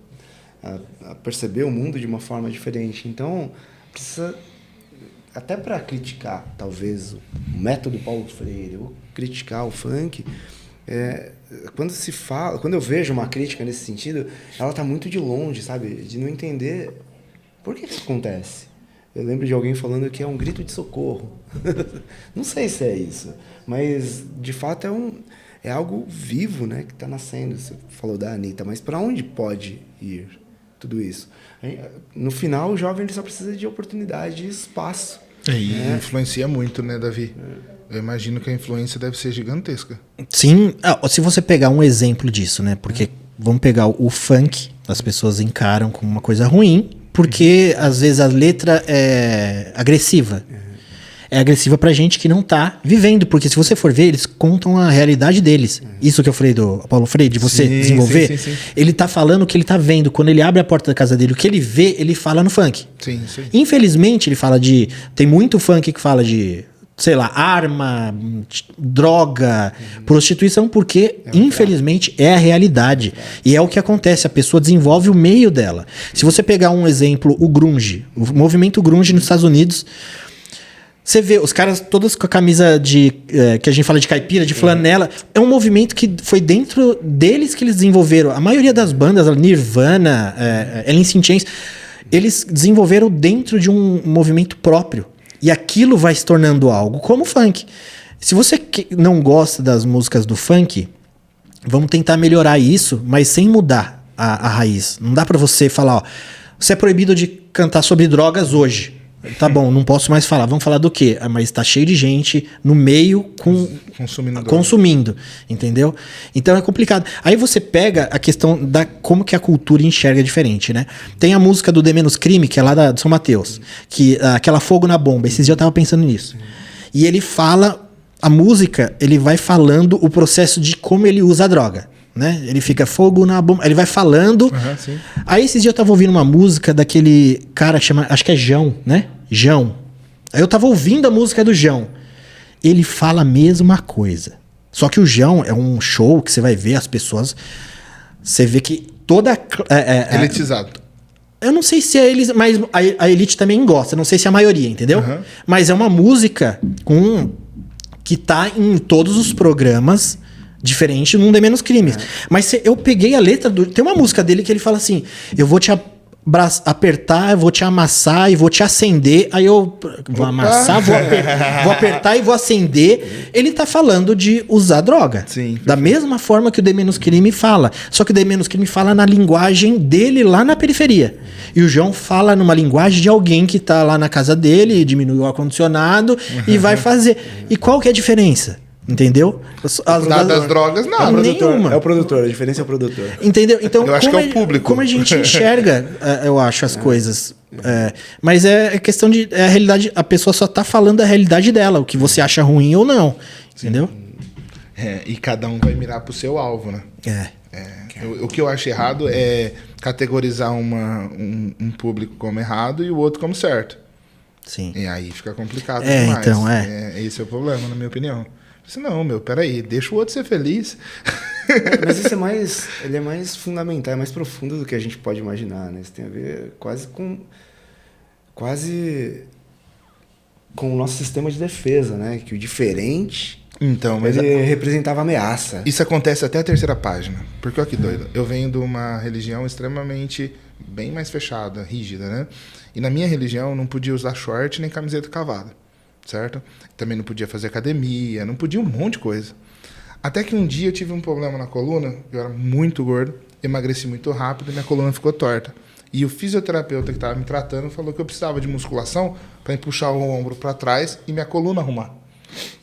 a perceber o mundo de uma forma diferente. Então, precisa... Até para criticar, talvez, o método Paulo Freire, ou criticar o funk, quando eu vejo uma crítica nesse sentido, ela está muito de longe, sabe? De não entender por que isso acontece. Eu lembro de alguém falando que é um grito de socorro. Não sei se é isso, mas, de fato, é algo vivo, né, que está nascendo. Você falou da Anitta, mas para onde pode ir tudo isso? No final, o jovem ele só precisa de oportunidade e espaço. Influencia muito, né, Davi? Eu imagino que a influência deve ser gigantesca. Sim, se você pegar um exemplo disso, né? Porque vamos pegar o funk, as pessoas encaram como uma coisa ruim, porque às vezes a letra é agressiva. É agressiva pra gente que não tá vivendo, porque se você for ver, eles contam a realidade deles. Isso que eu falei do Paulo Freire, de você desenvolver, sim. Ele tá falando o que ele tá vendo. Quando ele abre a porta da casa dele, o que ele vê, ele fala no funk. Sim. Infelizmente, ele fala tem muito funk que fala de, sei lá, arma, droga, prostituição, porque, infelizmente, é a realidade. E é o que acontece, a pessoa desenvolve o meio dela. Se você pegar um exemplo, o grunge, o movimento grunge nos Estados Unidos... Você vê os caras todos com a camisa que a gente fala de caipira, de flanela. É um movimento que foi dentro deles que eles desenvolveram. A maioria das bandas, Nirvana, Alice in Chains, eles desenvolveram dentro de um movimento próprio. E aquilo vai se tornando algo como o funk. Se você não gosta das músicas do funk, vamos tentar melhorar isso, mas sem mudar a raiz. Não dá pra você falar, você é proibido de cantar sobre drogas hoje. Tá bom, não posso mais falar. Vamos falar do quê? Mas tá cheio de gente no meio consumindo, entendeu? Então é complicado. Aí você pega a questão da como que a cultura enxerga diferente, né? Tem a música do De Menos Crime, que é lá de São Mateus, que aquela Fogo na Bomba. Esses dias eu tava pensando nisso. E ele fala, a música, ele vai falando o processo de como ele usa a droga. Né? Ele fica fogo na bomba, ele vai falando. Aí esses dias eu tava ouvindo uma música daquele cara que chama, acho que é João, né? João. Aí eu tava ouvindo a música do João. Ele fala a mesma coisa. Só que o João é um show que você vai ver as pessoas... Você vê que toda... Elitizado. Eu não sei se é eles, mas a elite também gosta. Não sei se é a maioria, entendeu? Uhum. Mas é uma música que tá em todos os programas, diferente num de Menos Crimes. Mas eu peguei a letra tem uma música dele que ele fala assim: eu vou te apertar, eu vou te amassar e vou te acender. Aí eu vou amassar, vou apertar e vou acender. Ele tá falando de usar droga. Sim, da mesma forma que o De Menos Crime fala. Só que o De Menos Crime fala na linguagem dele lá na periferia. E o João fala numa linguagem de alguém que tá lá na casa dele, diminuiu o ar-condicionado e vai fazer. E qual que é a diferença? Entendeu? Das drogas, não. Nenhuma. É o produtor, a diferença é o produtor. Entendeu? Então, eu acho que é o público. Como a gente enxerga, eu acho, as coisas. Mas é questão de... a realidade, a pessoa só tá falando a realidade dela, o que você acha ruim ou não. Entendeu? E cada um vai mirar pro seu alvo, né? O que eu acho errado é categorizar um público como errado e o outro como certo. Sim. E aí fica complicado demais. Então, esse é o problema, na minha opinião. Não, peraí, deixa o outro ser feliz. Mas isso ele é mais fundamental, é mais profundo do que a gente pode imaginar, né? Isso tem a ver quase com o nosso sistema de defesa, né? Que o diferente, então, mas ele representava ameaça. Isso acontece até a terceira página. Porque olha que doido. Eu venho de uma religião extremamente bem mais fechada, rígida, né? E na minha religião não podia usar short nem camiseta cavada. Certo? Também não podia fazer academia, não podia um monte de coisa. Até que um dia eu tive um problema na coluna, eu era muito gordo, emagreci muito rápido e minha coluna ficou torta. E o fisioterapeuta que estava me tratando falou que eu precisava de musculação para puxar o ombro para trás e minha coluna arrumar.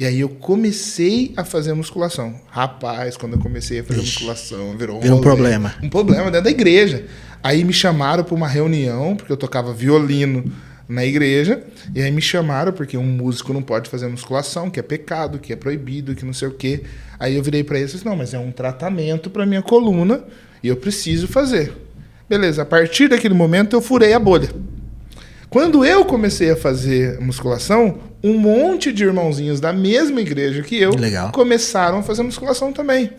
E aí eu comecei a fazer musculação. Rapaz, quando eu comecei a fazer musculação, virou um problema. Um problema dentro da igreja. Aí me chamaram para uma reunião, porque eu tocava violino na igreja, e aí me chamaram porque um músico não pode fazer musculação, que é pecado, que é proibido, que não sei o quê. Aí eu virei para eles e disse: não, mas é um tratamento para minha coluna e eu preciso fazer. Beleza, a partir daquele momento eu furei a bolha. Quando eu comecei a fazer musculação, um monte de irmãozinhos da mesma igreja que eu começaram a fazer musculação também.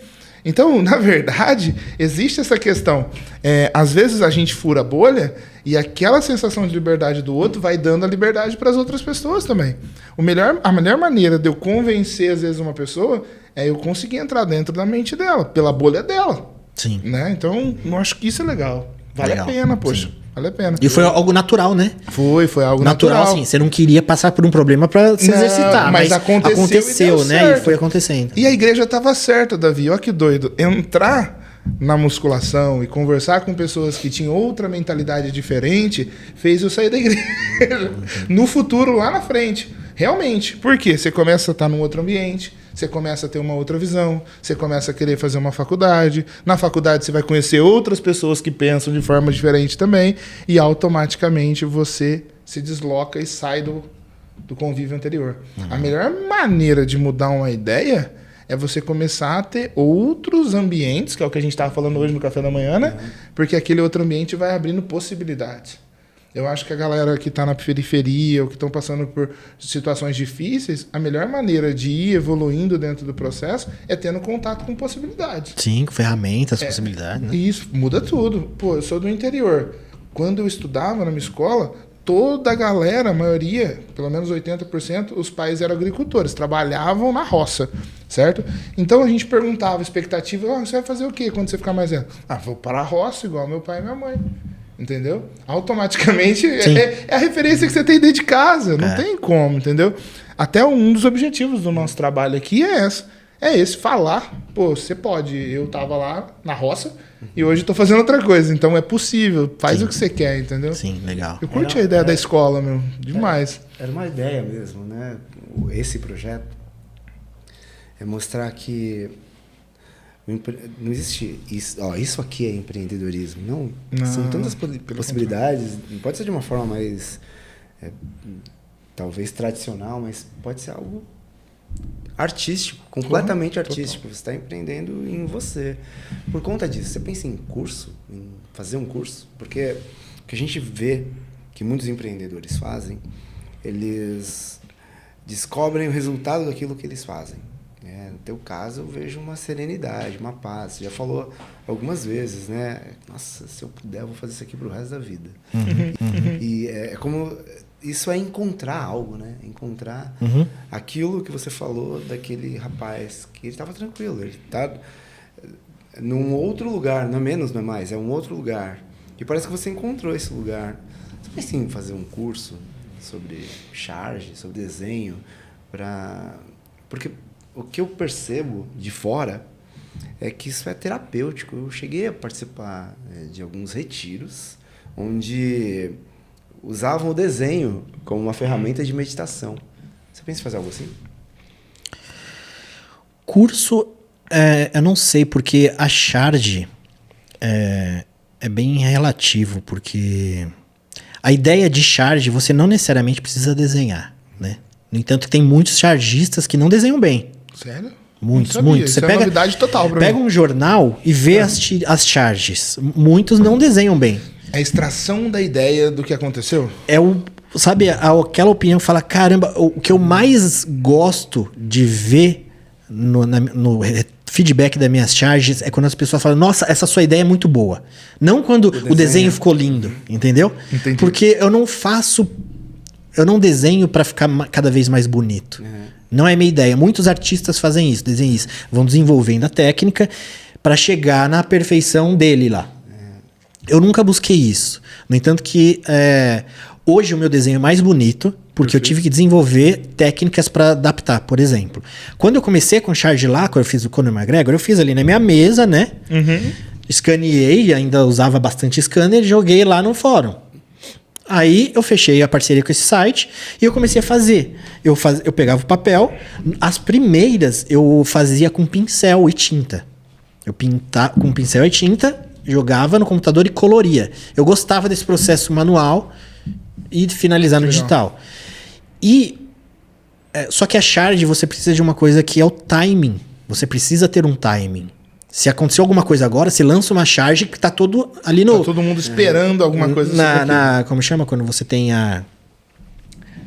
Então, na verdade, existe essa questão. Às vezes a gente fura a bolha e aquela sensação de liberdade do outro vai dando a liberdade para as outras pessoas também. A melhor maneira de eu convencer, às vezes, uma pessoa é eu conseguir entrar dentro da mente dela, pela bolha dela. Sim. Né? Então, eu acho que isso é legal. Vale a pena, poxa. Sim. Vale a pena. E foi algo natural, né? Foi algo natural. Assim, você não queria passar por um problema para se exercitar. Mas aconteceu, né? Certo. E foi acontecendo. E a igreja estava certa, Davi. Olha que doido. Entrar na musculação e conversar com pessoas que tinham outra mentalidade diferente fez eu sair da igreja. No futuro, lá na frente. Realmente. Por quê? Você começa a estar num outro ambiente, você começa a ter uma outra visão, você começa a querer fazer uma faculdade. Na faculdade você vai conhecer outras pessoas que pensam de forma diferente também e automaticamente você se desloca e sai do convívio anterior. A melhor maneira de mudar uma ideia é você começar a ter outros ambientes, que é o que a gente estava falando hoje no café da manhã, né? Porque aquele outro ambiente vai abrindo possibilidades. Eu acho que a galera que está na periferia ou que estão passando por situações difíceis, a melhor maneira de ir evoluindo dentro do processo é tendo contato com possibilidades. Sim, com ferramentas, possibilidades. Né? Isso, muda tudo. Pô, eu sou do interior. Quando eu estudava na minha escola, toda a galera, a maioria, pelo menos 80%, os pais eram agricultores, trabalhavam na roça, certo? Então a gente perguntava, expectativa, você vai fazer o quê quando você ficar mais velho? Vou para a roça igual meu pai e minha mãe. Entendeu? Automaticamente é a referência que você tem dentro de casa. Não tem como, entendeu? Até um dos objetivos do nosso trabalho aqui é esse, falar. Pô, você pode. Eu tava lá na roça e hoje estou fazendo outra coisa. Então é possível. Faz o que você quer, entendeu? Sim, legal. Eu curti a ideia da escola, meu. Demais. Era uma ideia mesmo, né? Esse projeto é mostrar que não existe isso aqui é empreendedorismo. Não. São tantas possibilidades. Não pode ser de uma forma mais talvez tradicional, mas pode ser algo artístico, completamente artístico. Total. Você está empreendendo em você. Por conta disso, você pensa em curso, em fazer um curso? Porque o que a gente vê que muitos empreendedores fazem, eles descobrem o resultado daquilo que eles fazem. No teu caso, eu vejo uma serenidade, uma paz. Você já falou algumas vezes, né? Nossa, se eu puder, eu vou fazer isso aqui pro resto da vida. E é como... Isso é encontrar algo, né? Encontrar aquilo que você falou daquele rapaz, que ele estava tranquilo, ele está num outro lugar, não é menos, não é mais, é um outro lugar. E parece que você encontrou esse lugar. Você pensa em fazer um curso sobre charge, sobre desenho, porque o que eu percebo de fora é que isso é terapêutico. Eu cheguei a participar de alguns retiros onde usavam o desenho como uma ferramenta de meditação. Você pensa em fazer algo assim? Curso, eu não sei, porque a charge é bem relativo, porque a ideia de charge você não necessariamente precisa desenhar, né? No entanto, tem muitos chargistas que não desenham bem. Sério? Muitos. Você pega, é novidade total pra pega mim. Um jornal e vê as charges. Muitos não desenham bem. A extração da ideia do que aconteceu? Sabe, aquela opinião que fala, caramba, o que eu mais gosto de ver no feedback das minhas charges é quando as pessoas falam, nossa, essa sua ideia é muito boa. Não quando o desenho ficou lindo, entendeu? Entendi. Porque eu não desenho para ficar cada vez mais bonito. Não é minha ideia. Muitos artistas fazem isso, desenhistas. Vão desenvolvendo a técnica para chegar na perfeição dele lá. Eu nunca busquei isso. No entanto que hoje o meu desenho é mais bonito, porque eu tive que desenvolver técnicas para adaptar. Por exemplo, quando eu comecei com charge lá, quando eu fiz o Conor McGregor, eu fiz ali na minha mesa, né? Escaneei, ainda usava bastante scanner, joguei lá no fórum. Aí eu fechei a parceria com esse site e eu comecei a fazer. Eu pegava o papel, as primeiras eu fazia com pincel e tinta. Eu pintava com pincel e tinta, jogava no computador e coloria. Eu gostava desse processo manual e finalizar no digital. Só que a charge você precisa de uma coisa que é o timing. Você precisa ter um timing. Se acontecer alguma coisa agora, você lança uma charge que tá todo ali no... Tá todo mundo esperando alguma coisa. Como chama? Quando você tem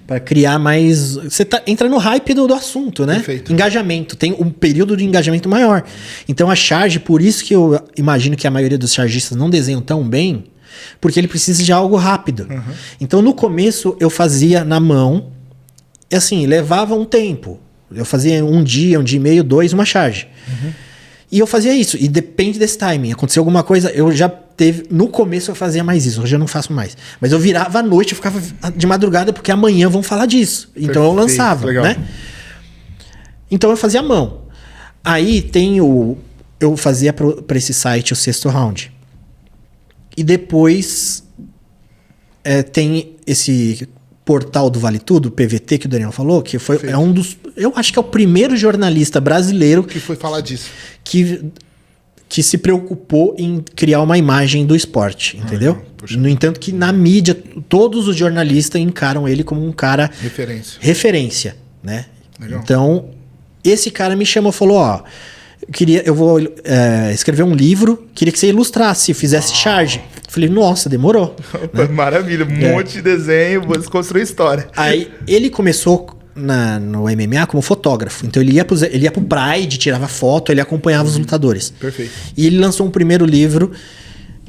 para criar mais... Você entra no hype do assunto, né? Perfeito. Engajamento. Tem um período de engajamento maior. Então a charge, por isso que eu imagino que a maioria dos chargistas não desenham tão bem, porque ele precisa de algo rápido. Então no começo eu fazia na mão, e assim, levava um tempo. Eu fazia um dia e meio, 2, uma charge. E eu fazia isso, e depende desse timing. Aconteceu alguma coisa, eu já teve... No começo eu fazia mais isso, hoje eu não faço mais. Mas eu virava à noite, eu ficava de madrugada, porque amanhã vão falar disso. Então eu lançava, legal, né? Então eu fazia à mão. Aí eu fazia para esse site o 6º Round. E depois tem esse portal do Vale Tudo, PVT, que o Daniel falou, que é um dos... Eu acho que é o primeiro jornalista brasileiro... Que foi falar disso. Que se preocupou em criar uma imagem do esporte, entendeu? No entanto que na mídia, todos os jornalistas encaram ele como um cara... Referência, né? Legal. Então, esse cara me chamou e falou, eu vou escrever um livro, queria que você ilustrasse, fizesse charge. Falei, nossa, demorou. Né? Maravilha, monte de desenho, vou construir história. Aí ele começou no MMA como fotógrafo. Então ele ia pro Pride, tirava foto, ele acompanhava os lutadores. Perfeito. E ele lançou um primeiro livro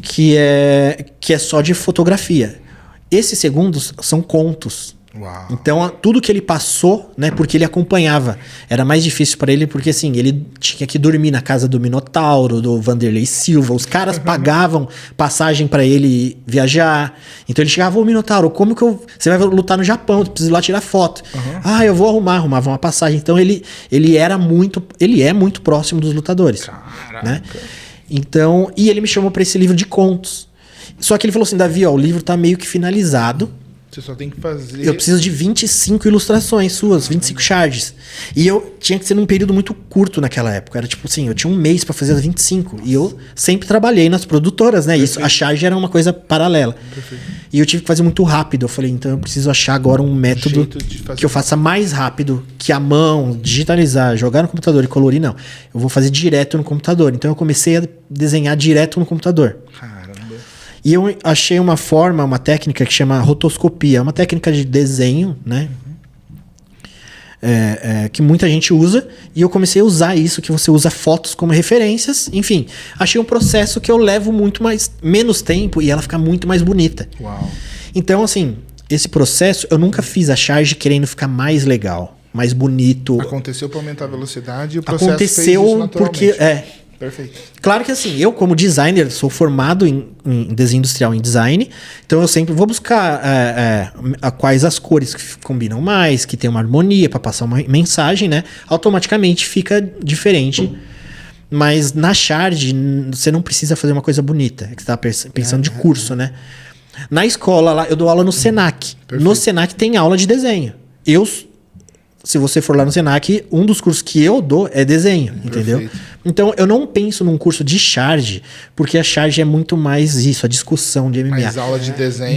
que é só de fotografia. Esses segundos são contos. Uau. Então, tudo que ele passou, né, porque ele acompanhava, era mais difícil para ele, porque assim, ele tinha que dormir na casa do Minotauro, do Vanderlei Silva, os caras pagavam passagem para ele viajar. Então ele chegava, ô Minotauro, como que você vai lutar no Japão, eu preciso ir lá tirar foto. Eu vou arrumava uma passagem. Então ele é muito próximo dos lutadores. Caraca. Né? Então, e ele me chamou para esse livro de contos. Só que ele falou assim, Davi, o livro tá meio que finalizado. Você só tem que fazer... Eu preciso de 25 ilustrações suas, 25 charges. E eu tinha que ser num período muito curto naquela época. Era tipo assim, eu tinha um mês pra fazer as 25. E eu sempre trabalhei nas produtoras, né? Isso, a charge era uma coisa paralela. Perfeito. E eu tive que fazer muito rápido. Eu falei, então eu preciso achar agora um método que eu faça mais rápido que a mão, digitalizar, jogar no computador e colorir, não. Eu vou fazer direto no computador. Então eu comecei a desenhar direto no computador. E eu achei uma técnica que chama rotoscopia. É uma técnica de desenho, né? que muita gente usa, e eu comecei a usar isso, que você usa fotos como referências. Enfim, achei um processo que eu levo menos tempo e ela fica muito mais bonita. Uau. Então, assim, esse processo, eu nunca fiz a charge querendo ficar mais legal, mais bonito. Aconteceu para aumentar a velocidade e o processo Aconteceu fez isso porque... Perfeito. Claro que assim, eu como designer, sou formado em desenho industrial, em design, então eu sempre vou buscar quais as cores que combinam mais, que tem uma harmonia para passar uma mensagem, né? Automaticamente fica diferente. Mas na charge, você não precisa fazer uma coisa bonita. É que você está pensando de curso, né? Na escola, lá, eu dou aula no Senac. Perfeito. No Senac tem aula de desenho. Se você for lá no Senac, um dos cursos que eu dou é desenho, entendeu? Perfeito. Então, eu não penso num curso de charge, porque a charge é muito mais isso, a discussão de MMA. Mas aula de desenho,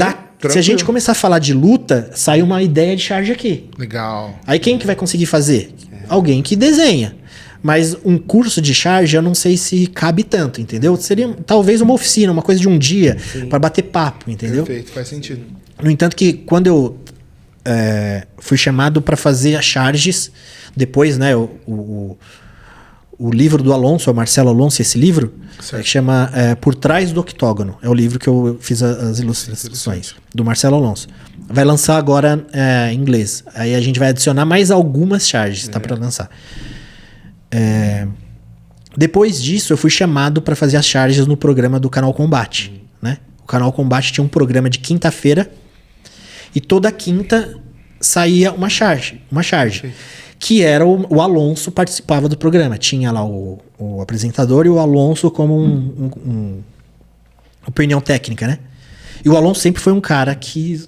Se a gente começar a falar de luta, sai uma ideia de charge aqui. Legal. Aí quem que vai conseguir fazer? Alguém que desenha. Mas um curso de charge, eu não sei se cabe tanto, entendeu? Seria talvez uma oficina, uma coisa de um dia, para bater papo, entendeu? Perfeito, faz sentido. No entanto que quando eu fui chamado para fazer as charges, depois, né, o livro do Alonso, o Marcelo Alonso, esse livro, que chama Por Trás do Octógono. É o livro que eu fiz as ilustrações, do Marcelo Alonso. Vai lançar agora em inglês. Aí a gente vai adicionar mais algumas charges, tá, para lançar. Depois disso, eu fui chamado para fazer as charges no programa do Canal Combate. Né? O Canal Combate tinha um programa de quinta-feira e toda quinta saía uma charge. Que era o Alonso participava do programa. Tinha lá o apresentador e o Alonso como uma opinião técnica, né? E o Alonso sempre foi um cara que...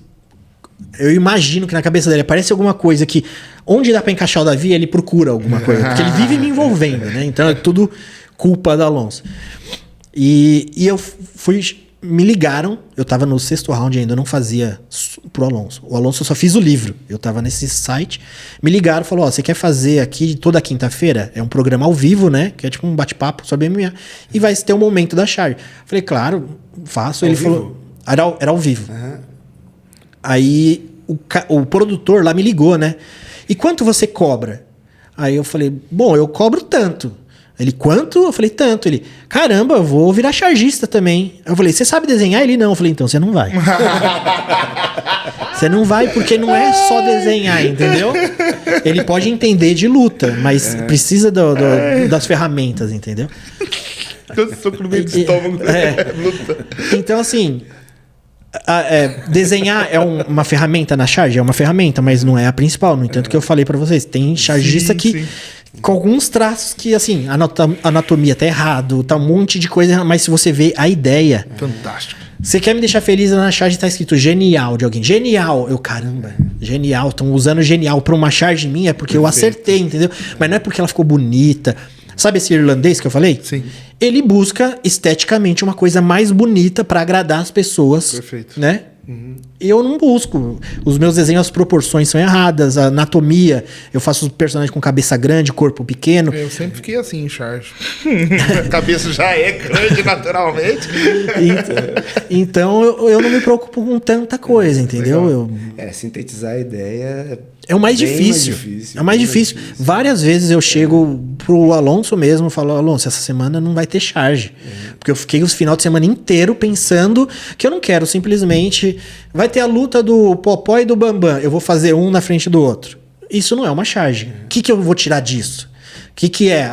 Eu imagino que na cabeça dele aparece alguma coisa que... Onde dá pra encaixar o Davi, ele procura alguma coisa. Porque ele vive me envolvendo, né? Então é tudo culpa do Alonso. E eu fui... Me ligaram, eu tava no 6º round ainda, eu não fazia pro Alonso. O Alonso eu só fiz o livro. Eu tava nesse site, me ligaram e falaram, você quer fazer aqui toda quinta-feira? É um programa ao vivo, né? Que é tipo um bate-papo sobre MMA. E vai ter um momento da charge. Falei, claro, faço. Ele falou... Era ao vivo. Uhum. Aí o produtor lá me ligou, né? E quanto você cobra? Aí eu falei, bom, eu cobro tanto. Ele, quanto? Eu falei, tanto. Ele, caramba, eu vou virar chargista também. Eu falei, você sabe desenhar? Ele, não. Eu falei, então você não vai. Você não vai porque não é só desenhar, entendeu? Ele pode entender de luta, mas precisa das ferramentas, entendeu? Eu sou no meio do estômago. Luta. Então, assim... desenhar é uma ferramenta na charge? É uma ferramenta, mas não é a principal. No entanto que eu falei pra vocês, tem chargista que... Com alguns traços que, assim, anatomia tá errado, tá um monte de coisa, mas se você vê a ideia... Fantástico. Você quer me deixar feliz, na charge tá escrito genial de alguém. Genial! Eu, caramba, genial. Estão usando genial pra uma charge minha porque eu acertei, entendeu? Mas não é porque ela ficou bonita. Sabe esse irlandês que eu falei? Sim. Ele busca esteticamente uma coisa mais bonita pra agradar as pessoas. Perfeito. Né? Uhum. Eu não busco. Os meus desenhos, as proporções são erradas, a anatomia, eu faço personagem com cabeça grande, corpo pequeno. Eu sempre fiquei assim em charge. A cabeça já é grande naturalmente. Então eu não me preocupo com tanta coisa, entendeu? Sintetizar a ideia é o mais difícil. É o mais difícil. Várias vezes eu chego pro Alonso mesmo e falo, Alonso, essa semana não vai ter charge. Porque eu fiquei os final de semana inteiro pensando que eu não quero simplesmente... Vai ter a luta do Popó e do Bambam. Eu vou fazer um na frente do outro. Isso não é uma charge. O que eu vou tirar disso? O que é?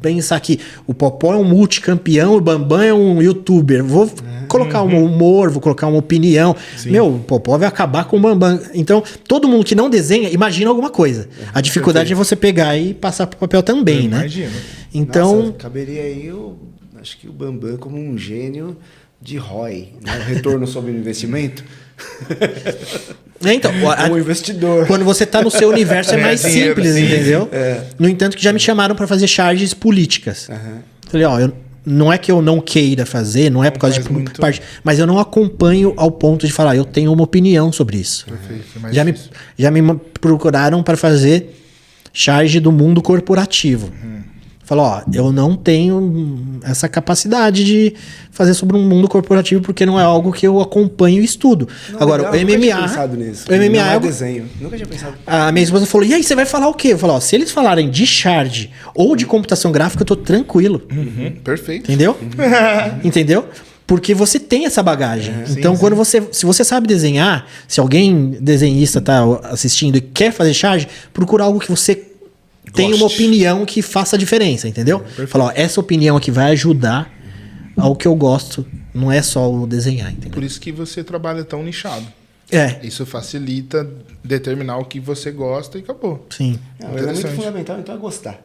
Pensar que o Popó é um multicampeão, o Bambam é um youtuber. Vou colocar um humor, vou colocar uma opinião. Sim. Meu, o Popó vai acabar com o Bambam. Então, todo mundo que não desenha, imagina alguma coisa. A dificuldade é você pegar e passar pro papel também, né? Imagino. Então... Nossa, caberia aí, acho que o Bambam como um gênio de ROI, né? Retorno sobre o investimento. Então, o investidor. Quando você tá no seu universo é mais simples, entendeu? No entanto que já me chamaram para fazer charges políticas. Falei, não é que eu não queira fazer, não é por causa de parte, mas eu não acompanho ao ponto de falar, eu tenho uma opinião sobre isso. Perfeito. Já me procuraram para fazer charge do mundo corporativo. Fala, ó, eu não tenho essa capacidade de fazer sobre um mundo corporativo porque não é algo que eu acompanho e estudo. Não, agora, legal, o MMA... Nunca tinha pensado nisso. O MMA não é é desenho. Nunca tinha pensado. A minha esposa falou, e aí, você vai falar o quê? Eu falo, ó, se eles falarem de shard ou de computação gráfica, eu tô tranquilo. Perfeito. Entendeu? Entendeu? Porque você tem essa bagagem. Então, quando se você sabe desenhar, se alguém desenhista tá assistindo e quer fazer charge, procura algo que você tem uma opinião que faça a diferença, entendeu? Fala, ó, essa opinião aqui vai ajudar ao que eu gosto, não é só o desenhar, entendeu? Por isso que você trabalha tão nichado. É. Isso facilita determinar o que você gosta e acabou. Sim. Não, é muito fundamental, então é gostar.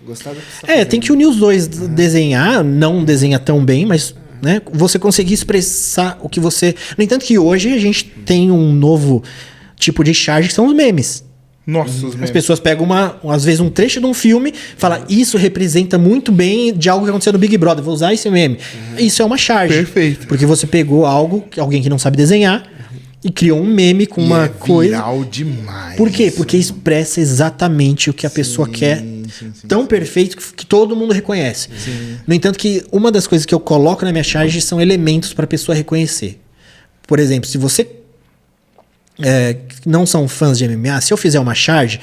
Gostar do que você tá fazendo. Tem que unir os dois. Desenhar, não desenha tão bem, mas né, você conseguir expressar o que você... No entanto que hoje a gente tem um novo tipo de charge que são os memes. Nossa, os As memes. pessoas pegam às vezes um trecho de um filme, fala, isso representa muito bem de algo que aconteceu no Big Brother, vou usar esse meme. Isso é uma charge. Perfeito. Porque você pegou algo, alguém que não sabe desenhar, e criou um meme com uma coisa. Viral demais. Por quê? Porque expressa exatamente o que a pessoa quer, tão perfeito que todo mundo reconhece. No entanto que uma das coisas que eu coloco na minha charge são elementos para a pessoa reconhecer. Por exemplo, se você não são fãs de MMA, se eu fizer uma charge,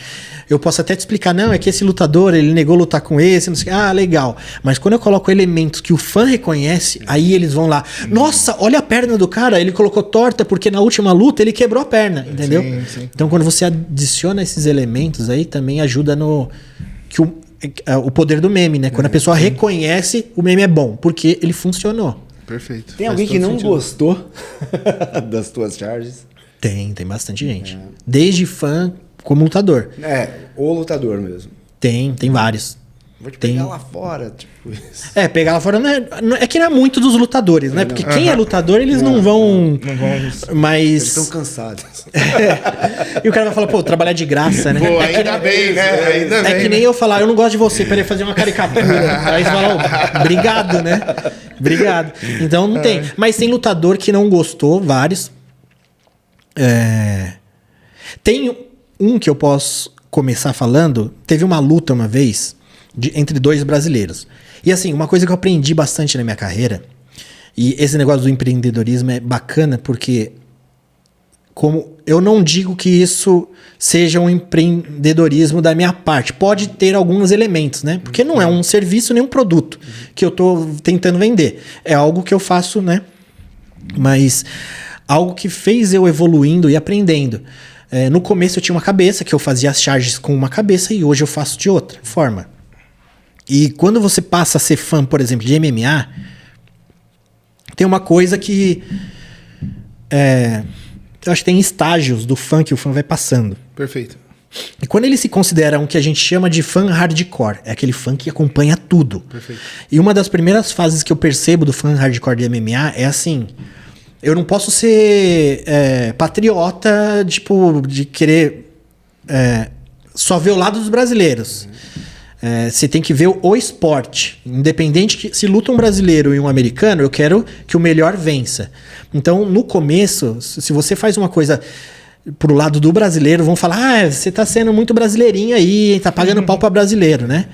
eu posso até te explicar, não, é que esse lutador, ele negou lutar com esse, não sei, legal. Mas quando eu coloco elementos que o fã reconhece, aí eles vão lá, nossa, olha a perna do cara, ele colocou torta porque na última luta ele quebrou a perna, entendeu? Sim. Então quando você adiciona esses elementos aí, também ajuda o poder do meme, né? Quando a pessoa reconhece, o meme é bom, porque ele funcionou. Perfeito. Tem Faz alguém todo que não sentido. gostou das tuas charges? Tem bastante gente. Desde fã como lutador. O lutador mesmo. Tem vários. Vou te pegar lá fora, tipo isso. Pegar lá fora é que não é muito dos lutadores, né? Porque quem é lutador, eles não vão. Não vamos. Mas. Eles estão cansados. E o cara vai falar, pô, trabalhar de graça, né? Pô, ainda bem, né? Ainda bem. É que nem eu falar, eu não gosto de você, pra ele fazer uma caricatura. Aí você fala, obrigado, né? Obrigado. Então não tem. Mas tem lutador que não gostou, vários. Tem um que eu posso começar falando. Teve uma luta uma vez entre dois brasileiros. E assim, uma coisa que eu aprendi bastante na minha carreira, e esse negócio do empreendedorismo é bacana porque como eu não digo que isso seja um empreendedorismo da minha parte. Pode ter alguns elementos, né? Porque não é um serviço nem um produto que eu tô tentando vender. É algo que eu faço, né? Mas algo que fez eu evoluindo e aprendendo. No começo eu tinha uma cabeça, que eu fazia as charges com uma cabeça, e hoje eu faço de outra forma. E quando você passa a ser fã, por exemplo, de MMA, tem uma coisa que... eu acho que tem estágios do fã que o fã vai passando. Perfeito. E quando ele se considera um que a gente chama de fã hardcore, é aquele fã que acompanha tudo. Perfeito. E uma das primeiras fases que eu percebo do fã hardcore de MMA é assim... Eu não posso ser patriota, tipo, de querer só ver o lado dos brasileiros. Você tem que ver o esporte. Independente que se luta um brasileiro e um americano, eu quero que o melhor vença. Então, no começo, se você faz uma coisa pro lado do brasileiro, vão falar, você tá sendo muito brasileirinho aí, tá pagando pau pra brasileiro, né?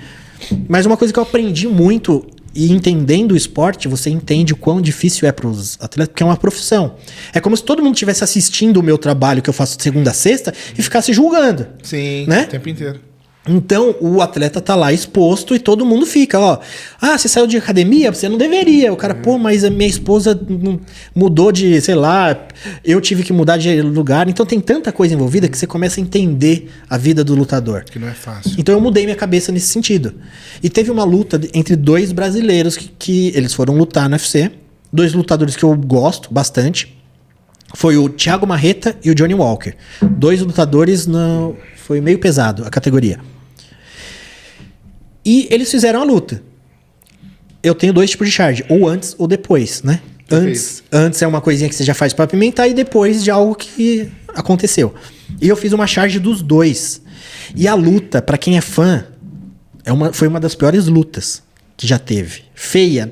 Mas uma coisa que eu aprendi muito... E entendendo o esporte, você entende o quão difícil é para os atletas, porque é uma profissão. É como se todo mundo estivesse assistindo o meu trabalho que eu faço de segunda a sexta e ficasse julgando. Sim, né? O tempo inteiro. Então, o atleta tá lá exposto e todo mundo fica, ó. Você saiu de academia? Você não deveria. O cara, pô, mas a minha esposa mudou de, sei lá, eu tive que mudar de lugar. Então tem tanta coisa envolvida que você começa a entender a vida do lutador. Que não é fácil. Então eu mudei minha cabeça nesse sentido. E teve uma luta entre dois brasileiros que eles foram lutar no UFC. Dois lutadores que eu gosto bastante. Foi o Thiago Marreta e o Johnny Walker. Dois lutadores, foi meio pesado a categoria. E eles fizeram a luta. Eu tenho dois tipos de charge, ou antes ou depois, né? Antes é uma coisinha que você já faz para apimentar e depois de algo que aconteceu. E eu fiz uma charge dos dois. E a luta, para quem é fã, foi uma das piores lutas que já teve. Feia.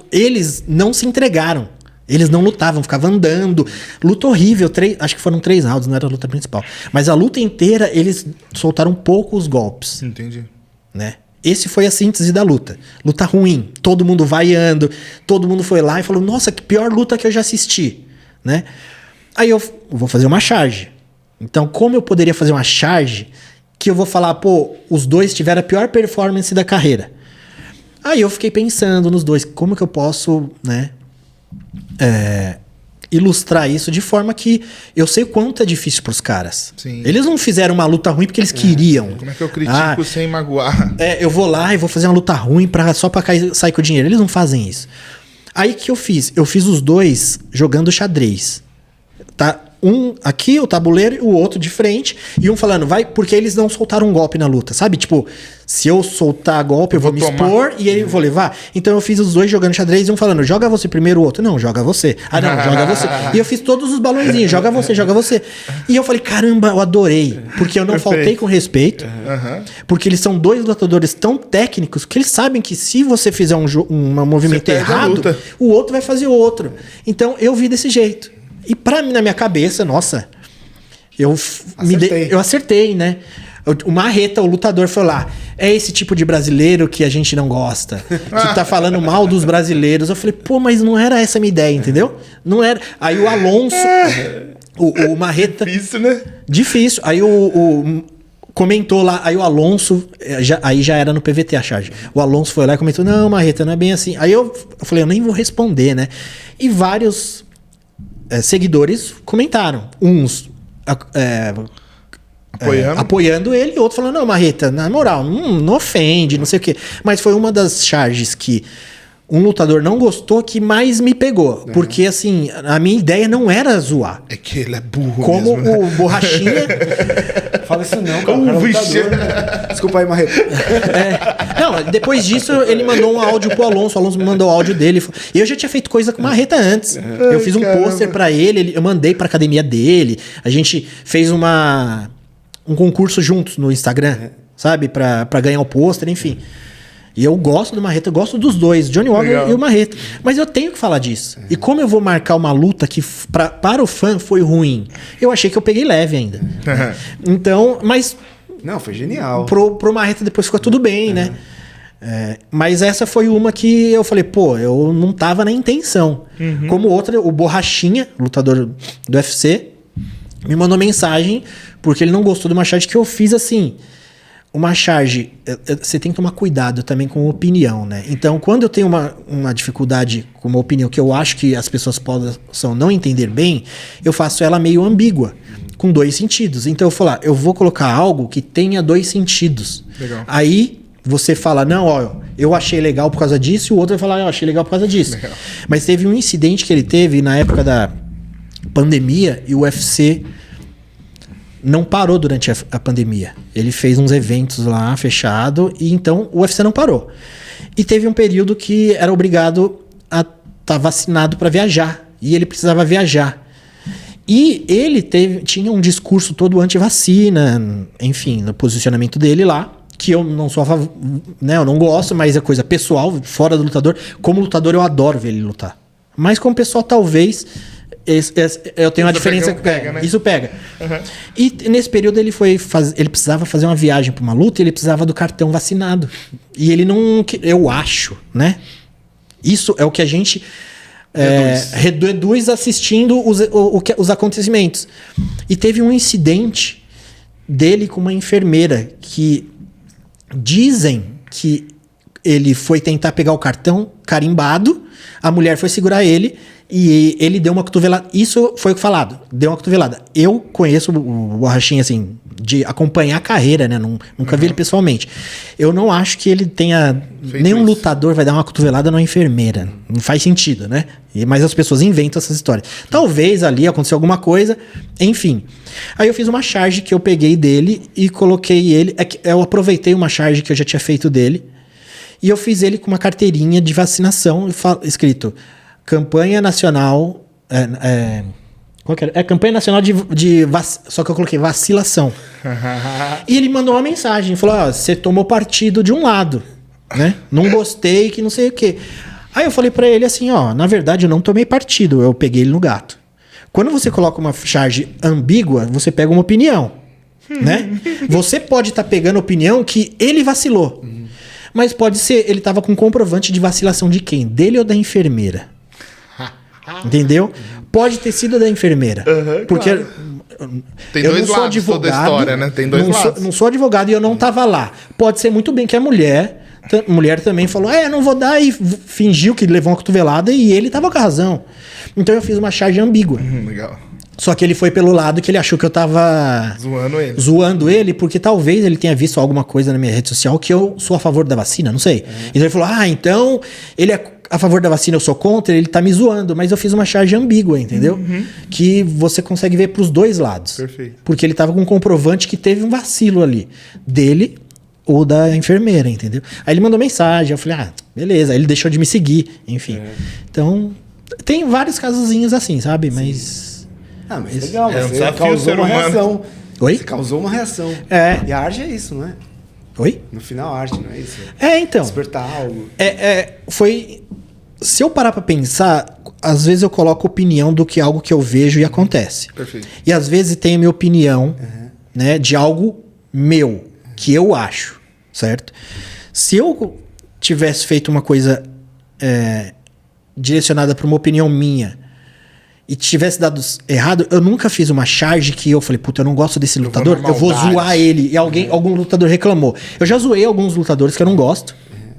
Eles não se entregaram. Eles não lutavam, ficavam andando. Luta horrível. Acho que foram 3 rounds, não era a luta principal. Mas a luta inteira, eles soltaram poucos golpes. Entendi. Né? Esse foi a síntese da luta. Luta ruim. Todo mundo vaiando. Todo mundo foi lá e falou, nossa, que pior luta que eu já assisti. Né? Aí eu vou fazer uma charge. Então, como eu poderia fazer uma charge que eu vou falar, pô, os dois tiveram a pior performance da carreira? Aí eu fiquei pensando nos dois. Como que eu posso, né, ilustrar isso de forma que eu sei o quanto é difícil pros caras. Sim. Eles não fizeram uma luta ruim porque eles queriam. Como é que eu critico sem magoar? Eu vou lá e vou fazer uma luta ruim só pra sair com o dinheiro. Eles não fazem isso. Aí que eu fiz? Eu fiz os dois jogando xadrez. Tá? Um aqui, o tabuleiro, e o outro de frente. E um falando, vai, porque eles não soltaram um golpe na luta, sabe? Tipo, se eu soltar golpe, eu vou me expor e aí eu vou levar. Então eu fiz os dois jogando xadrez e um falando, joga você primeiro, o outro, não, joga você. Ah, não, joga você. E eu fiz todos os balãozinhos, joga você, joga você. E eu falei, caramba, eu adorei. Porque eu não faltei com respeito. Porque eles são dois lutadores tão técnicos que eles sabem que se você fizer um movimento errado, o outro vai fazer outro. Então eu vi desse jeito. E pra mim, na minha cabeça, nossa, eu acertei, né? O Marreta, o lutador, foi lá. É esse tipo de brasileiro que a gente não gosta. Que tá falando mal dos brasileiros. Eu falei, pô, mas não era essa a minha ideia, entendeu? Não era. Aí o Alonso, o Marreta... Difícil, né? Difícil. Aí comentou lá, aí o Alonso, aí já era no PVT a charge. O Alonso foi lá e comentou, não, Marreta, não é bem assim. Aí eu falei, eu nem vou responder, né? E vários... seguidores comentaram. Uns apoiando ele e outros falando, não, Marreta, na moral, não ofende, não sei o quê. Mas foi uma das charges que um lutador não gostou que mais me pegou. Porque, assim, a minha ideia não era zoar. É que ele é burro como mesmo, né? o Borrachinha... Fala isso não, cara. O cara é lutador, né? Desculpa aí, Marreta. Não, depois disso ele mandou um áudio pro Alonso. O Alonso me mandou o áudio dele. Eu já tinha feito coisa com o Marreta antes. Eu fiz um pôster pra ele, eu mandei pra academia dele. A gente fez um concurso juntos no Instagram, sabe? Pra ganhar o pôster, enfim. E eu gosto do Marreta, eu gosto dos dois, Johnny Walker e o Marreta. Mas eu tenho que falar disso. E como eu vou marcar uma luta que para o fã foi ruim? Eu achei que eu peguei leve ainda. Então, mas... Não, foi genial. Pro Marreta depois ficou tudo bem, né? Mas essa foi uma que eu falei, pô, eu não tava na intenção. Como outra, o Borrachinha, lutador do UFC, me mandou mensagem porque ele não gostou de uma charge que eu fiz assim... Uma charge, você tem que tomar cuidado também com opinião, né? Então, quando eu tenho uma dificuldade com uma opinião que eu acho que as pessoas possam não entender bem, eu faço ela meio ambígua, com dois sentidos. Então, eu falo, eu vou colocar algo que tenha dois sentidos. Legal. Aí, você fala, não, ó, eu achei legal por causa disso, e o outro vai falar, eu achei legal por causa disso. Legal. Mas teve um incidente que ele teve na época da pandemia, e o UFC... não parou durante a pandemia. Ele fez uns eventos lá, fechado, e então o UFC não parou. E teve um período que era obrigado a estar vacinado para viajar. E ele precisava viajar. E ele tinha um discurso todo anti-vacina, enfim, no posicionamento dele lá, que eu não sou a favor, né, eu não gosto, mas é coisa pessoal, fora do lutador. Como lutador, eu adoro ver ele lutar. Mas como pessoal, talvez... eu tenho uma diferença. Pega, né? Isso pega. E nesse período ele precisava fazer uma viagem para uma luta e ele precisava do cartão vacinado. E ele não. Eu acho, né? Isso é o que a gente reduz assistindo os acontecimentos. E teve um incidente dele com uma enfermeira que dizem que ele foi tentar pegar o cartão carimbado, a mulher foi segurar ele. E ele deu uma cotovelada. Isso foi o que falado. Deu uma cotovelada. Eu conheço o Borrachinha, assim, de acompanhar a carreira, né? Nunca vi ele pessoalmente. Eu não acho que ele tenha... Nenhum lutador vai dar uma cotovelada numa enfermeira. Não faz sentido, né? Mas as pessoas inventam essas histórias. Talvez ali aconteceu alguma coisa. Enfim. Aí eu fiz uma charge que eu peguei dele e coloquei ele... Eu aproveitei uma charge que eu já tinha feito dele. E eu fiz ele com uma carteirinha de vacinação escrito... Campanha Nacional... qual que era? Campanha Nacional só que eu coloquei vacilação. E ele mandou uma mensagem. Falou, você tomou partido de um lado. Né? Não gostei, que não sei o quê. Aí eu falei pra ele assim, na verdade eu não tomei partido. Eu peguei ele no gato. Quando você coloca uma charge ambígua, você pega uma opinião. Né? Você pode estar pegando opinião que ele vacilou. Mas pode ser, ele tava com comprovante de vacilação de quem? Dele ou da enfermeira? Entendeu? Pode ter sido da enfermeira. Porque claro. Tem dois lados toda a história, né? Tem dois lados. Não sou advogado e eu não tava lá. Pode ser muito bem que a mulher também falou, não vou dar, e fingiu que levou uma cotovelada e ele tava com a razão. Então eu fiz uma charge ambígua. Legal. Só que ele foi pelo lado que ele achou que eu tava zoando ele, porque talvez ele tenha visto alguma coisa na minha rede social que eu sou a favor da vacina, não sei. Então ele falou, então ele é a favor da vacina, eu sou contra, ele tá me zoando. Mas eu fiz uma charge ambígua, entendeu? Que você consegue ver pros dois lados. Perfeito. Porque ele tava com um comprovante que teve um vacilo ali, dele ou da enfermeira, entendeu? Aí ele mandou mensagem, eu falei, beleza. Aí ele deixou de me seguir, enfim. Então, tem vários casozinhos assim, sabe? Sim. Mas legal, você causou uma reação. Oi? Você causou uma reação. E a arte é isso, não é? Oi? No final, a arte não é isso? Então. Despertar algo. Foi... Se eu parar pra pensar, às vezes eu coloco opinião do que algo que eu vejo e acontece. Perfeito. E às vezes tem a minha opinião, né, de algo meu, que eu acho, certo? Se eu tivesse feito uma coisa direcionada pra uma opinião minha e tivesse dado errado, eu nunca fiz uma charge que eu falei, puta, eu não gosto desse lutador, eu vou zoar ele. E algum lutador reclamou. Eu já zoei alguns lutadores que eu não gosto,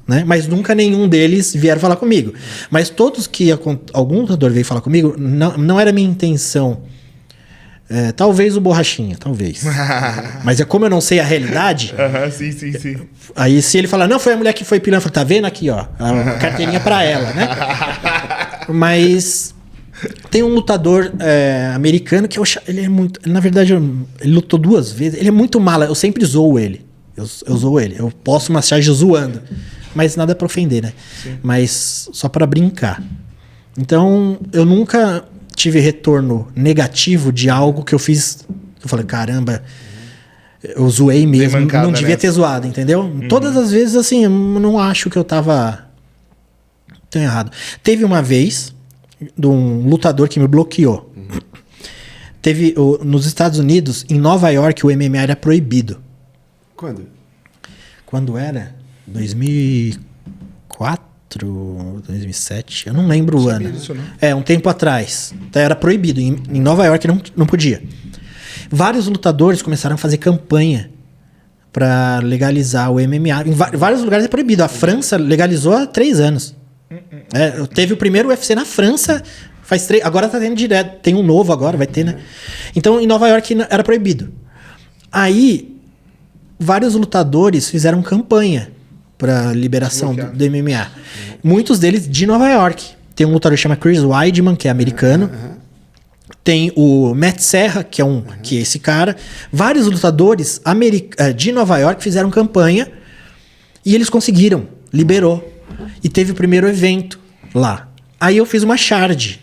né? Mas nunca nenhum deles vieram falar comigo. Mas todos que algum lutador veio falar comigo, não era minha intenção. Talvez o Borrachinha, talvez. Mas como eu não sei a realidade... Sim. Aí se ele falar, não, foi a mulher que foi pilando, eu falei, tá vendo aqui, ó, a carteirinha pra ela, né? Mas... Tem um lutador americano que ele é muito... Na verdade, ele lutou 2 vezes. Ele é muito mala. Eu sempre zoo ele. Eu zoo ele. Eu posto uma charge zoando. Mas nada pra ofender, né? Sim. Mas só pra brincar. Então, eu nunca tive retorno negativo de algo que eu fiz. Eu falei, caramba, eu zoei mesmo. Não devia ter zoado, entendeu? Todas as vezes, assim, eu não acho que eu tava tão errado. Teve uma vez... de um lutador que me bloqueou. Teve nos Estados Unidos, em Nova York, o MMA era proibido. Quando era? 2004, 2007? Eu não lembro o ano. Isso, não? Um tempo atrás. Então, era proibido. Em Nova York não podia. Vários lutadores começaram a fazer campanha para legalizar o MMA. Em vários lugares é proibido. A França legalizou há 3 anos. Teve o primeiro UFC na França faz 3... Agora tá tendo direto. Tem um novo agora, vai ter, né? Então, em Nova York era proibido. Aí, vários lutadores fizeram campanha pra liberação do MMA. Muitos deles de Nova York. Tem um lutador que chama Chris Weidman, que é americano. Tem o Matt Serra, que é esse cara. Vários lutadores de Nova York fizeram campanha e eles conseguiram. Liberou. E teve o primeiro evento lá. Aí eu fiz uma charge.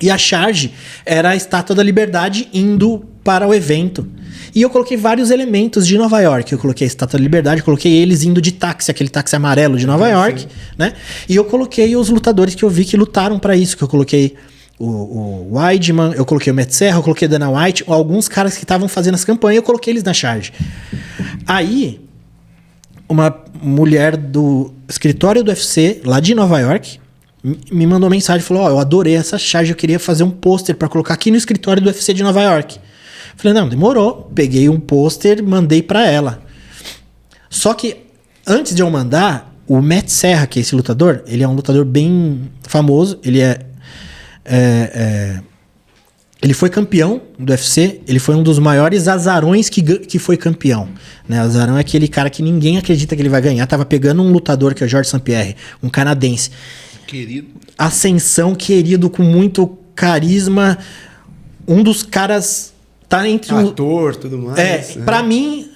E a charge era a Estátua da Liberdade indo para o evento. E eu coloquei vários elementos de Nova York. Eu coloquei a Estátua da Liberdade, coloquei eles indo de táxi, aquele táxi amarelo de Nova York, né? E eu coloquei os lutadores que eu vi que lutaram para isso. Que eu coloquei o Weidman, eu coloquei o Matt Serra, eu coloquei a Dana White, alguns caras que estavam fazendo as campanhas, eu coloquei eles na charge. Aí... uma mulher do escritório do UFC, lá de Nova York, me mandou mensagem e falou, eu adorei essa charge, eu queria fazer um pôster para colocar aqui no escritório do UFC de Nova York. Falei, não, demorou. Peguei um pôster, mandei para ela. Só que, antes de eu mandar, o Matt Serra, que é esse lutador, ele é um lutador bem famoso, ele ele foi campeão do UFC, ele foi um dos maiores azarões que foi campeão. Né? Azarão é aquele cara que ninguém acredita que ele vai ganhar. Tava pegando um lutador que é o Georges St-Pierre, um canadense. Querido. Ascensão, querido, com muito carisma. Um dos caras... tá entre ator, tudo mais. Pra mim...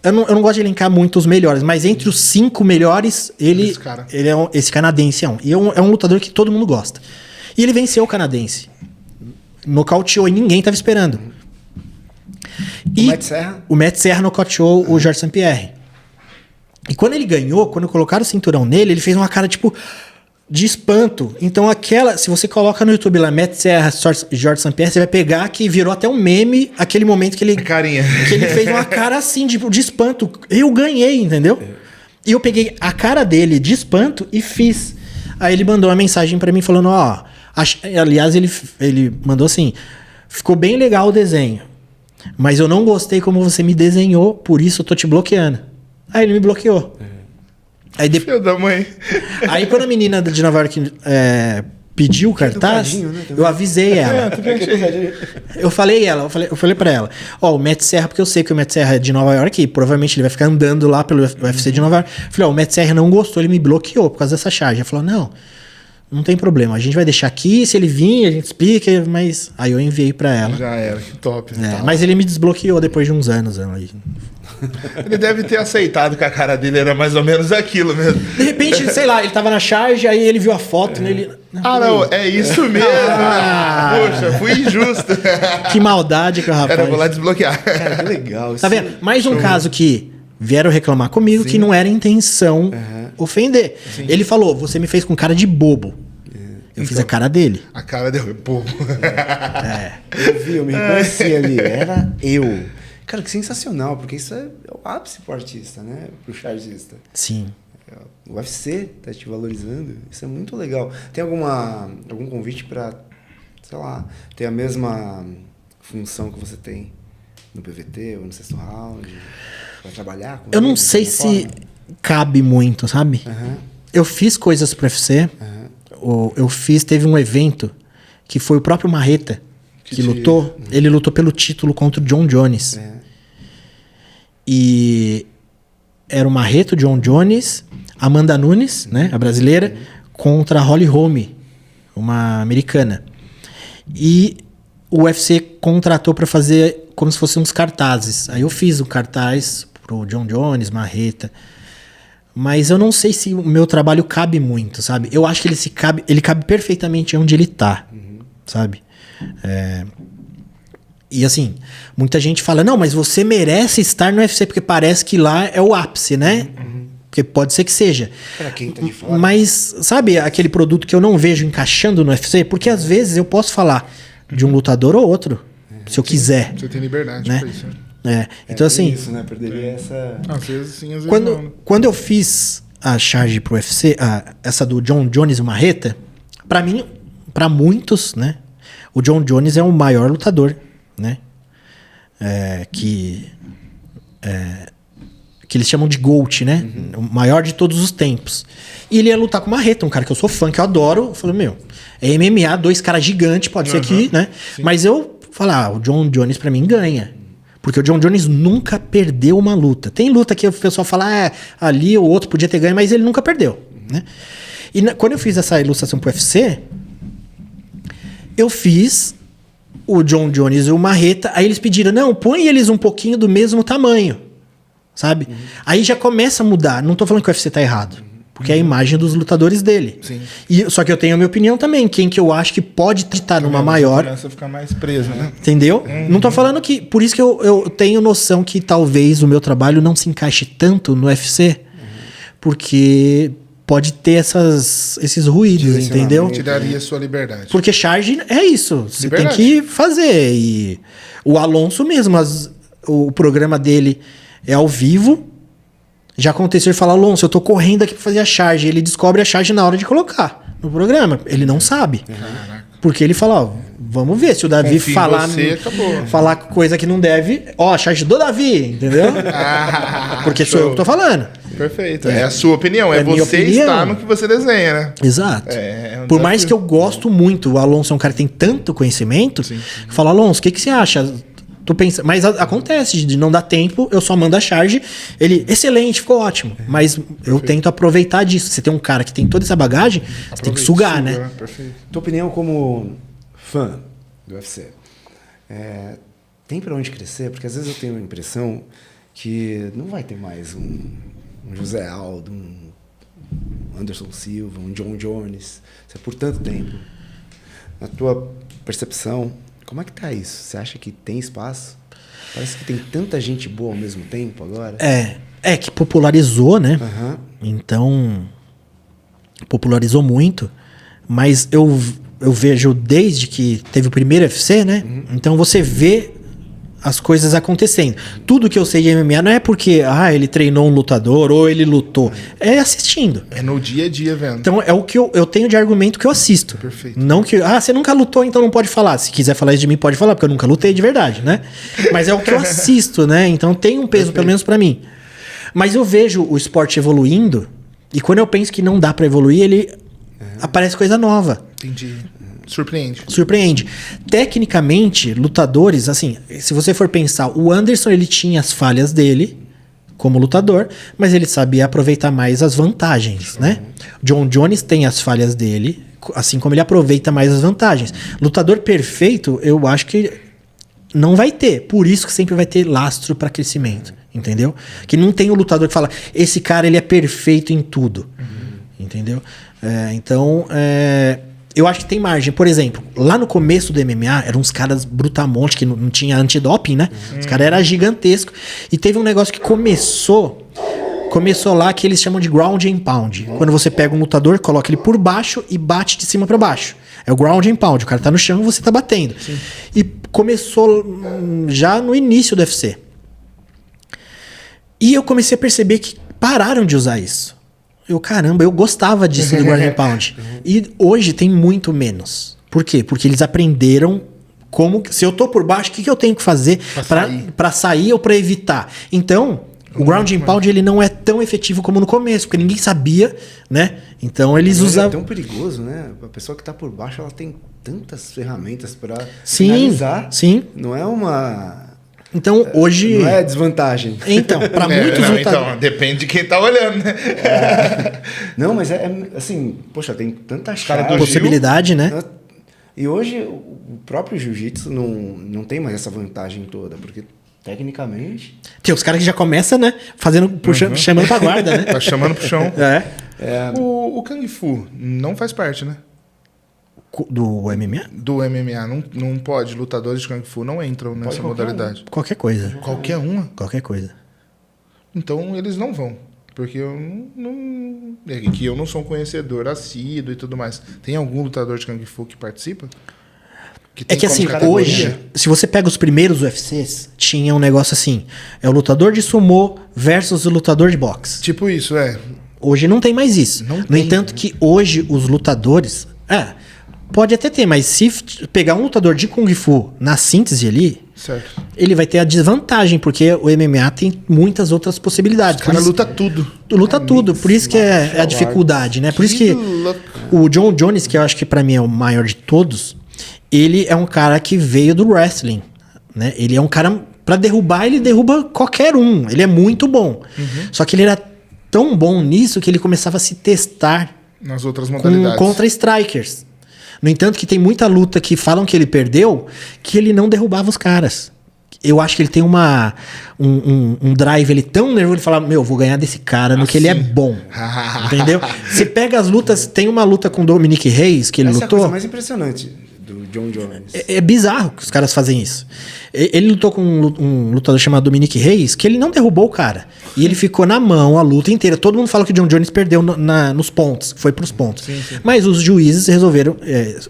Eu não gosto de elencar muito os melhores, mas entre os 5 melhores, ele é esse canadense. E é um lutador que todo mundo gosta. E ele venceu o canadense. Nocauteou e ninguém estava esperando. O Matt Serra nocauteou o Georges St-Pierre. E quando ele ganhou, quando colocaram o cinturão nele, ele fez uma cara tipo de espanto. Então se você coloca no YouTube lá Matt Serra, Georges St-Pierre, você vai pegar que virou até um meme aquele momento que ele carinha. Que ele fez uma cara assim de espanto. Eu ganhei, entendeu? E eu peguei a cara dele de espanto e fiz. Aí ele mandou uma mensagem pra mim falando, ó... aliás, ele mandou assim... Ficou bem legal o desenho. Mas eu não gostei como você me desenhou, por isso eu tô te bloqueando. Aí ele me bloqueou. Aí Filho da mãe. Aí quando a menina de Nova York pediu o cartaz, né, eu avisei ela. Eu falei pra ela, ó, o Matt Serra, porque eu sei que o Matt Serra é de Nova York e provavelmente ele vai ficar andando lá pelo UFC de Nova York. Eu falei, ó, o Matt Serra não gostou, ele me bloqueou por causa dessa charge. Ela falou, não tem problema, a gente vai deixar aqui, se ele vir, a gente explica, mas... Aí eu enviei pra ela. Já era, que top. Mas ele me desbloqueou depois de uns anos. Aí. Ele deve ter aceitado que a cara dele era mais ou menos aquilo mesmo. De repente, sei lá, ele tava na charge, aí ele viu a foto, nele... Não, é isso mesmo. Poxa, fui injusto. Que maldade que o rapaz... Cara, eu vou lá desbloquear. Cara, que legal. Tá vendo? Mais um caso que vieram reclamar comigo que não era intenção ofender. Sim. Ele falou, você me fez com cara de bobo. Eu fiz a cara dele. A cara deu bobo. Eu me reconheci ali. Era eu. Cara, que sensacional, porque isso é o ápice pro artista, né? Pro chargista. Sim. O UFC tá te valorizando. Isso é muito legal. Tem algum convite pra, sei lá, ter a mesma função que você tem no PVT ou no sexto round? Pra trabalhar com eu não sei se cabe muito, sabe? Eu fiz coisas pro UFC. Teve um evento que foi o próprio Marreta que lutou. Ele lutou pelo título contra o John Jones. E era o Marreta, o John Jones, Amanda Nunes, né, a brasileira, contra a Holly Holm, uma americana. E o UFC contratou para fazer como se fossem uns cartazes. Aí eu fiz o cartaz pro John Jones, Marreta. Mas eu não sei se o meu trabalho cabe muito, sabe? Eu acho que ele cabe perfeitamente onde ele tá, sabe? E assim, muita gente fala, não, mas você merece estar no UFC, porque parece que lá é o ápice, né? Porque pode ser que seja. Pra quem tá de fora. Mas, sabe aquele produto que eu não vejo encaixando no UFC? Porque às vezes eu posso falar de um lutador ou outro, se eu quiser. Você tem liberdade né? pra isso, né? Então assim... Isso, né? Perderia essa... Às vezes sim, às vezes não. Quando eu fiz a charge pro UFC, essa do John Jones e o Marreta, pra mim, pra muitos, né? O John Jones é o maior lutador, né? Que eles chamam de GOAT, né? O maior de todos os tempos. E ele ia lutar com o Marreta, um cara que eu sou fã, que eu adoro. Eu falei, é MMA, 2 caras gigantes, pode ser que, né? Sim. Mas eu falar, o John Jones pra mim ganha. Porque o John Jones nunca perdeu uma luta. Tem luta que o pessoal fala, ali o outro podia ter ganho, mas ele nunca perdeu, né? E quando eu fiz essa ilustração pro UFC, eu fiz o John Jones e o Marreta, aí eles pediram, não, põe eles um pouquinho do mesmo tamanho, sabe? Aí já começa a mudar. Não tô falando que o UFC tá errado, porque é a imagem dos lutadores dele. Sim. Só que eu tenho a minha opinião também, quem que eu acho que pode estar numa maior... Começa a ficar mais preso, né? Entendeu? Não tô falando que... Por isso que eu tenho noção que talvez o meu trabalho não se encaixe tanto no UFC, porque pode ter esses ruídos, entendeu? Te daria sua liberdade. Porque charge é isso. Você tem que fazer. E o Alonso mesmo, o programa dele é ao vivo. Já aconteceu de falar, Alonso, eu tô correndo aqui pra fazer a charge. Ele descobre a charge na hora de colocar no programa. Ele não sabe. Porque ele fala, vamos ver, se o Davi falar coisa que não deve, a charge do Davi, entendeu? Porque sou eu que tô falando. Perfeito. É a sua opinião. É você estar no que você desenha, né? Exato. Por mais que eu gosto muito, o Alonso é um cara que tem tanto conhecimento, que fala, Alonso, o que você acha? Tu pensa, mas acontece de não dar tempo, eu só mando a charge, ele, excelente, ficou ótimo. Mas eu tento aproveitar disso. Você tem um cara que tem toda essa bagagem, você tem que sugar, né? Perfeito. Tua opinião como fã do UFC, tem pra onde crescer? Porque às vezes eu tenho a impressão que não vai ter mais um José Aldo, um Anderson Silva, um John Jones, por tanto tempo. Na tua percepção, como é que tá isso? Você acha que tem espaço? Parece que tem tanta gente boa ao mesmo tempo agora. Que popularizou, né? Então, popularizou muito. Mas eu vejo desde que teve o primeiro UFC, né? Então você vê as coisas acontecendo. Tudo que eu sei de MMA não é porque ele treinou um lutador ou ele lutou. É assistindo. É no dia a dia, vendo. Então é o que eu tenho de argumento que eu assisto. Perfeito. Não que, você nunca lutou, então não pode falar. Se quiser falar isso de mim, pode falar, porque eu nunca lutei de verdade, né? Mas é o que eu assisto, né? Então tem um peso, pelo menos pra mim. Mas eu vejo o esporte evoluindo, e quando eu penso que não dá pra evoluir, ele aparece coisa nova. Entendi. Surpreende. Tecnicamente, lutadores, assim, se você for pensar, o Anderson, ele tinha as falhas dele como lutador, mas ele sabia aproveitar mais as vantagens, né? John Jones tem as falhas dele, assim como ele aproveita mais as vantagens. Lutador perfeito, eu acho que não vai ter. Por isso que sempre vai ter lastro para crescimento, entendeu? Que não tem o lutador que fala, esse cara, ele é perfeito em tudo, entendeu? Então, eu acho que tem margem. Por exemplo, lá no começo do MMA, eram uns caras brutamontes, que não tinha antidoping, né? Os caras eram gigantescos. E teve um negócio que começou lá, que eles chamam de ground and pound. Quando você pega um lutador, coloca ele por baixo e bate de cima para baixo. É o ground and pound. O cara tá no chão e você tá batendo. Sim. E começou já no início do UFC. E eu comecei a perceber que pararam de usar isso. Caramba, eu gostava disso do ground and pound. E hoje tem muito menos. Por quê? Porque eles aprenderam como... Se eu tô por baixo, o que eu tenho que fazer pra sair ou pra evitar? Então, o ground and pound, ele não é tão efetivo como no começo, porque ninguém sabia, né? Então, eles usavam... É tão perigoso, né? A pessoa que tá por baixo, ela tem tantas ferramentas pra finalizar. Sim. Não é uma... Então, hoje... Não é desvantagem. Então, para muitos lutadores... Então, depende de quem tá olhando, né? Não, mas assim... Poxa, tem tanta possibilidade, né? E hoje, o próprio jiu-jitsu não tem mais essa vantagem toda, porque, tecnicamente... Tem os caras que já começam, né? Chamando pra guarda, né? Tá chamando pro chão. O Kung Fu não faz parte, né? Do MMA? Do MMA. Não pode. Lutadores de Kung Fu não entram nessa modalidade. Qualquer coisa. Qualquer uma? Qualquer coisa. Então eles não vão. Porque eu não sou um conhecedor assíduo e tudo mais. Tem algum lutador de Kung Fu que participa? É que assim, hoje, se você pega os primeiros UFCs, tinha um negócio assim. É o lutador de sumô versus o lutador de boxe. Tipo isso, Hoje não tem mais isso. No entanto que hoje os lutadores... Pode até ter, mas se pegar um lutador de Kung Fu na síntese ali, certo, ele vai ter a desvantagem, porque o MMA tem muitas outras possibilidades. O cara luta tudo. Luta tudo, por isso que é a dificuldade, né? Por isso que o John Jones, que eu acho que pra mim é o maior de todos, ele é um cara que veio do wrestling, né? Ele é um cara, pra derrubar, ele derruba qualquer um. Ele é muito bom. Só que ele era tão bom nisso que ele começava a se testar nas outras modalidades contra strikers. No entanto, que tem muita luta que falam que ele perdeu, que ele não derrubava os caras. Eu acho que ele tem um drive ele tão nervoso, ele fala, vou ganhar desse cara no que ele é bom. Entendeu? Você pega as lutas, tem uma luta com o Dominic Reyes, que ele lutou... Essa é a coisa mais impressionante do John Jones. É bizarro que os caras fazem isso. Ele lutou com um lutador chamado Dominic Reyes, que ele não derrubou o cara. E ele ficou na mão a luta inteira. Todo mundo fala que o John Jones perdeu nos pontos, foi pros pontos. Sim. Mas os juízes resolveram,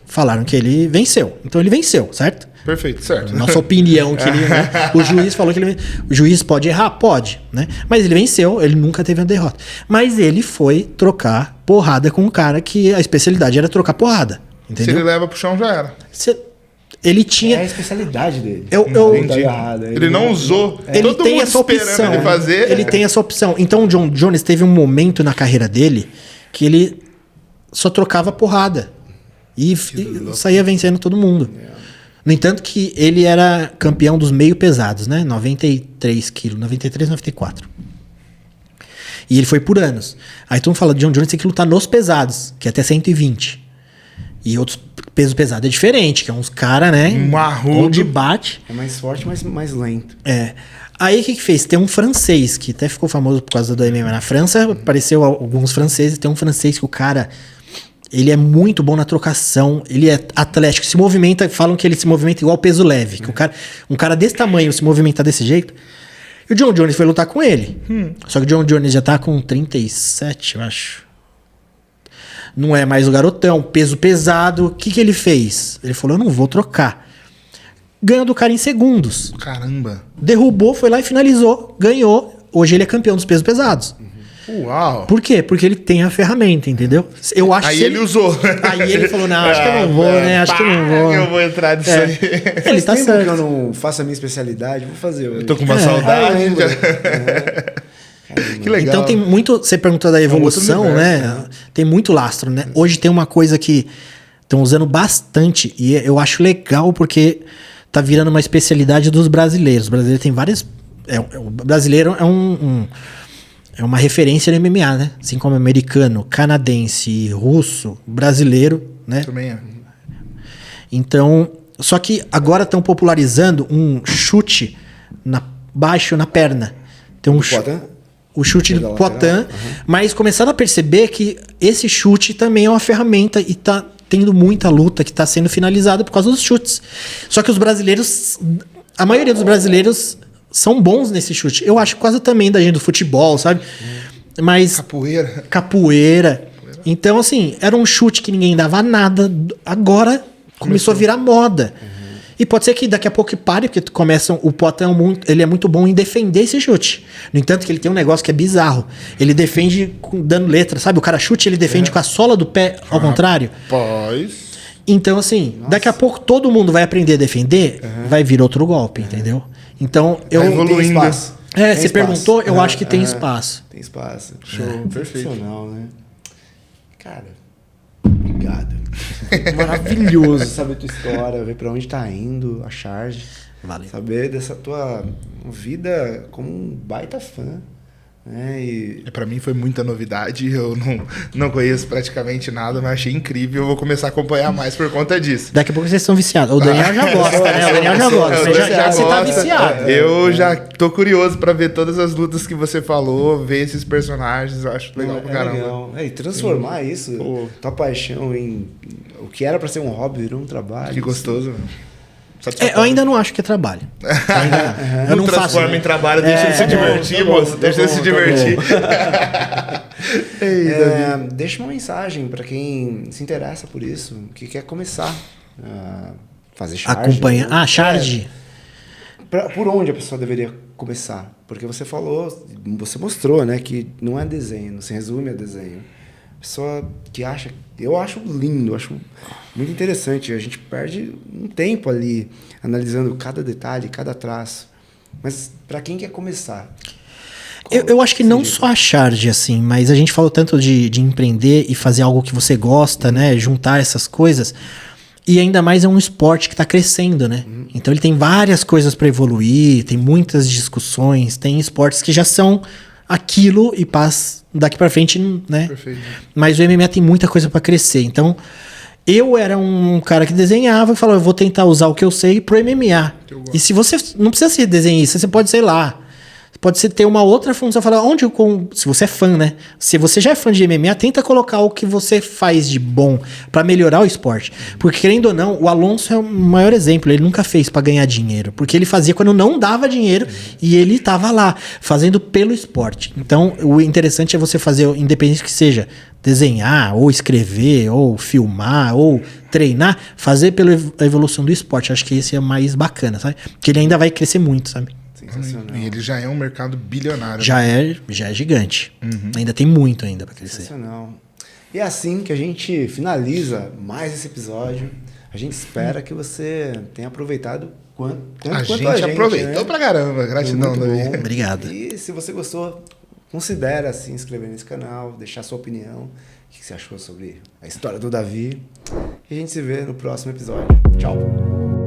falaram que ele venceu. Então ele venceu, certo? Perfeito, certo. Nossa opinião que ele... Né? O juiz falou que ele... O juiz pode errar? Pode, né? Mas ele venceu, ele nunca teve uma derrota. Mas ele foi trocar porrada com um cara que a especialidade era trocar porrada. Entendeu? Se ele leva pro chão, já era. Ele tinha... É a especialidade dele. Ele não usou. Ele tem essa opção. Ele fazer. Ele tem essa opção. Então o John Jones teve um momento na carreira dele que ele só trocava porrada. E saía vencendo todo mundo. No entanto que ele era campeão dos meio pesados, né? 93 quilos. 93, 94. E ele foi por anos. Aí todo mundo fala, John Jones tem que lutar nos pesados, que é até 120. E outros peso pesado é diferente, que é uns caras, né? Onde bate. É mais forte, mas mais lento. Aí o que fez? Tem um francês, que até ficou famoso por causa do MMA. Na França, apareceu alguns franceses. Tem um francês que o cara... Ele é muito bom na trocação. Ele é atlético. Se movimenta... Falam que ele se movimenta igual peso leve. Que um cara desse tamanho se movimenta desse jeito. E o John Jones foi lutar com ele. Só que o John Jones já tá com 37, eu acho. Não é mais o garotão, peso pesado. O que ele fez? Ele falou, eu não vou trocar. ganha do cara em segundos. Caramba. Derrubou, foi lá e finalizou, ganhou. Hoje ele é campeão dos pesos pesados. Uau. Por quê? Porque ele tem a ferramenta, entendeu? Eu acho Aí que ele usou. Aí ele falou, não, acho que eu não vou, né? Acho que eu não vou. Eu vou entrar nisso aí. Ele tá tempo certo. que eu não faço a minha especialidade, vou fazer hoje. Eu tô com uma saudade. lembro. Que legal. Então tem muito. Você perguntou da evolução, outro né? universo, Tem muito lastro, né? Hoje tem uma coisa que estão usando bastante, e eu acho legal porque tá virando uma especialidade dos brasileiros. O brasileiro tem várias. O brasileiro é uma referência no MMA, né? Assim como americano, canadense, russo, brasileiro, né? Também é. Então, só que agora estão popularizando um chute baixo na perna. Tem um o chute do Poitin, mas começaram a perceber que esse chute também é uma ferramenta e tá tendo muita luta que está sendo finalizada por causa dos chutes. Só que os brasileiros, a maioria dos brasileiros são bons nesse chute. Eu acho quase também da gente do futebol, sabe? Mas capoeira. Então, assim, era um chute que ninguém dava nada. Agora começou a virar moda. E pode ser que daqui a pouco pare, porque o Poitin ele é muito bom em defender esse chute. No entanto, que ele tem um negócio que é bizarro. Ele defende dando letra, sabe? O cara chute, ele defende com a sola do pé ao contrário. Pois. Então, assim, daqui a pouco todo mundo vai aprender a defender, vai vir outro golpe, entendeu? Então, eu... Vai evoluindo. Você perguntou, eu acho que tem espaço. Tem espaço. Show. Perfeito. Né? Cara, obrigado. Maravilhoso saber a tua história, ver pra onde tá indo, a charge. Valeu. Saber dessa tua vida como um baita fã. Pra mim foi muita novidade, eu não conheço praticamente nada, mas achei incrível, eu vou começar a acompanhar mais por conta disso. Daqui a pouco vocês estão viciados. O Daniel já gosta, né? O Daniel já gosta. Você tá viciado. Eu já tô curioso pra ver todas as lutas que você falou, ver esses personagens, eu acho legal pra caramba. Legal. E transformar isso, tua paixão em o que era pra ser um hobby, virou um trabalho. Que gostoso, mano. Eu ainda não acho que é trabalho. Eu não transforma faço, em trabalho, deixa ele se divertir, moço. Deixa ele se divertir. Deixa uma mensagem para quem se interessa por isso, que quer começar a fazer charge. Acompanhar. Charge. Por onde a pessoa deveria começar? Porque você mostrou, né, que não é desenho, não se resume a desenho. Pessoa que acha, eu acho lindo, acho muito interessante. A gente perde um tempo ali analisando cada detalhe, cada traço. Mas para quem quer começar? Eu acho que não só a charge, assim, mas a gente falou tanto de empreender e fazer algo que você gosta, né? Juntar essas coisas. E ainda mais é um esporte que está crescendo, né? Então ele tem várias coisas para evoluir, tem muitas discussões, tem esportes que já são aquilo e passa daqui para frente, né? Perfeito. Mas o MMA tem muita coisa para crescer. Então, eu era um cara que desenhava e falava, eu vou tentar usar o que eu sei pro MMA. E se você não precisa ser desenhista, você pode, sei lá, pode ser ter uma outra função, falar se você é fã, né? Se você já é fã de MMA, tenta colocar o que você faz de bom para melhorar o esporte. Porque, querendo ou não, o Alonso é o maior exemplo. Ele nunca fez para ganhar dinheiro. Porque ele fazia quando não dava dinheiro e ele estava lá, fazendo pelo esporte. Então, o interessante é você fazer, independente que seja, desenhar, ou escrever, ou filmar, ou treinar, fazer pela evolução do esporte. Acho que esse é mais bacana, sabe? Porque ele ainda vai crescer muito, sabe? E ele já é um mercado bilionário. Já é gigante. Ainda tem muito ainda para crescer. Sensacional. E é assim que a gente finaliza mais esse episódio. A gente espera que você tenha aproveitado quanto a gente aproveitou, né? Pra caramba. Gratidão, Davi. Obrigado. E se você gostou, considere se inscrever nesse canal, deixar sua opinião. O que você achou sobre a história do Davi. E a gente se vê no próximo episódio. Tchau.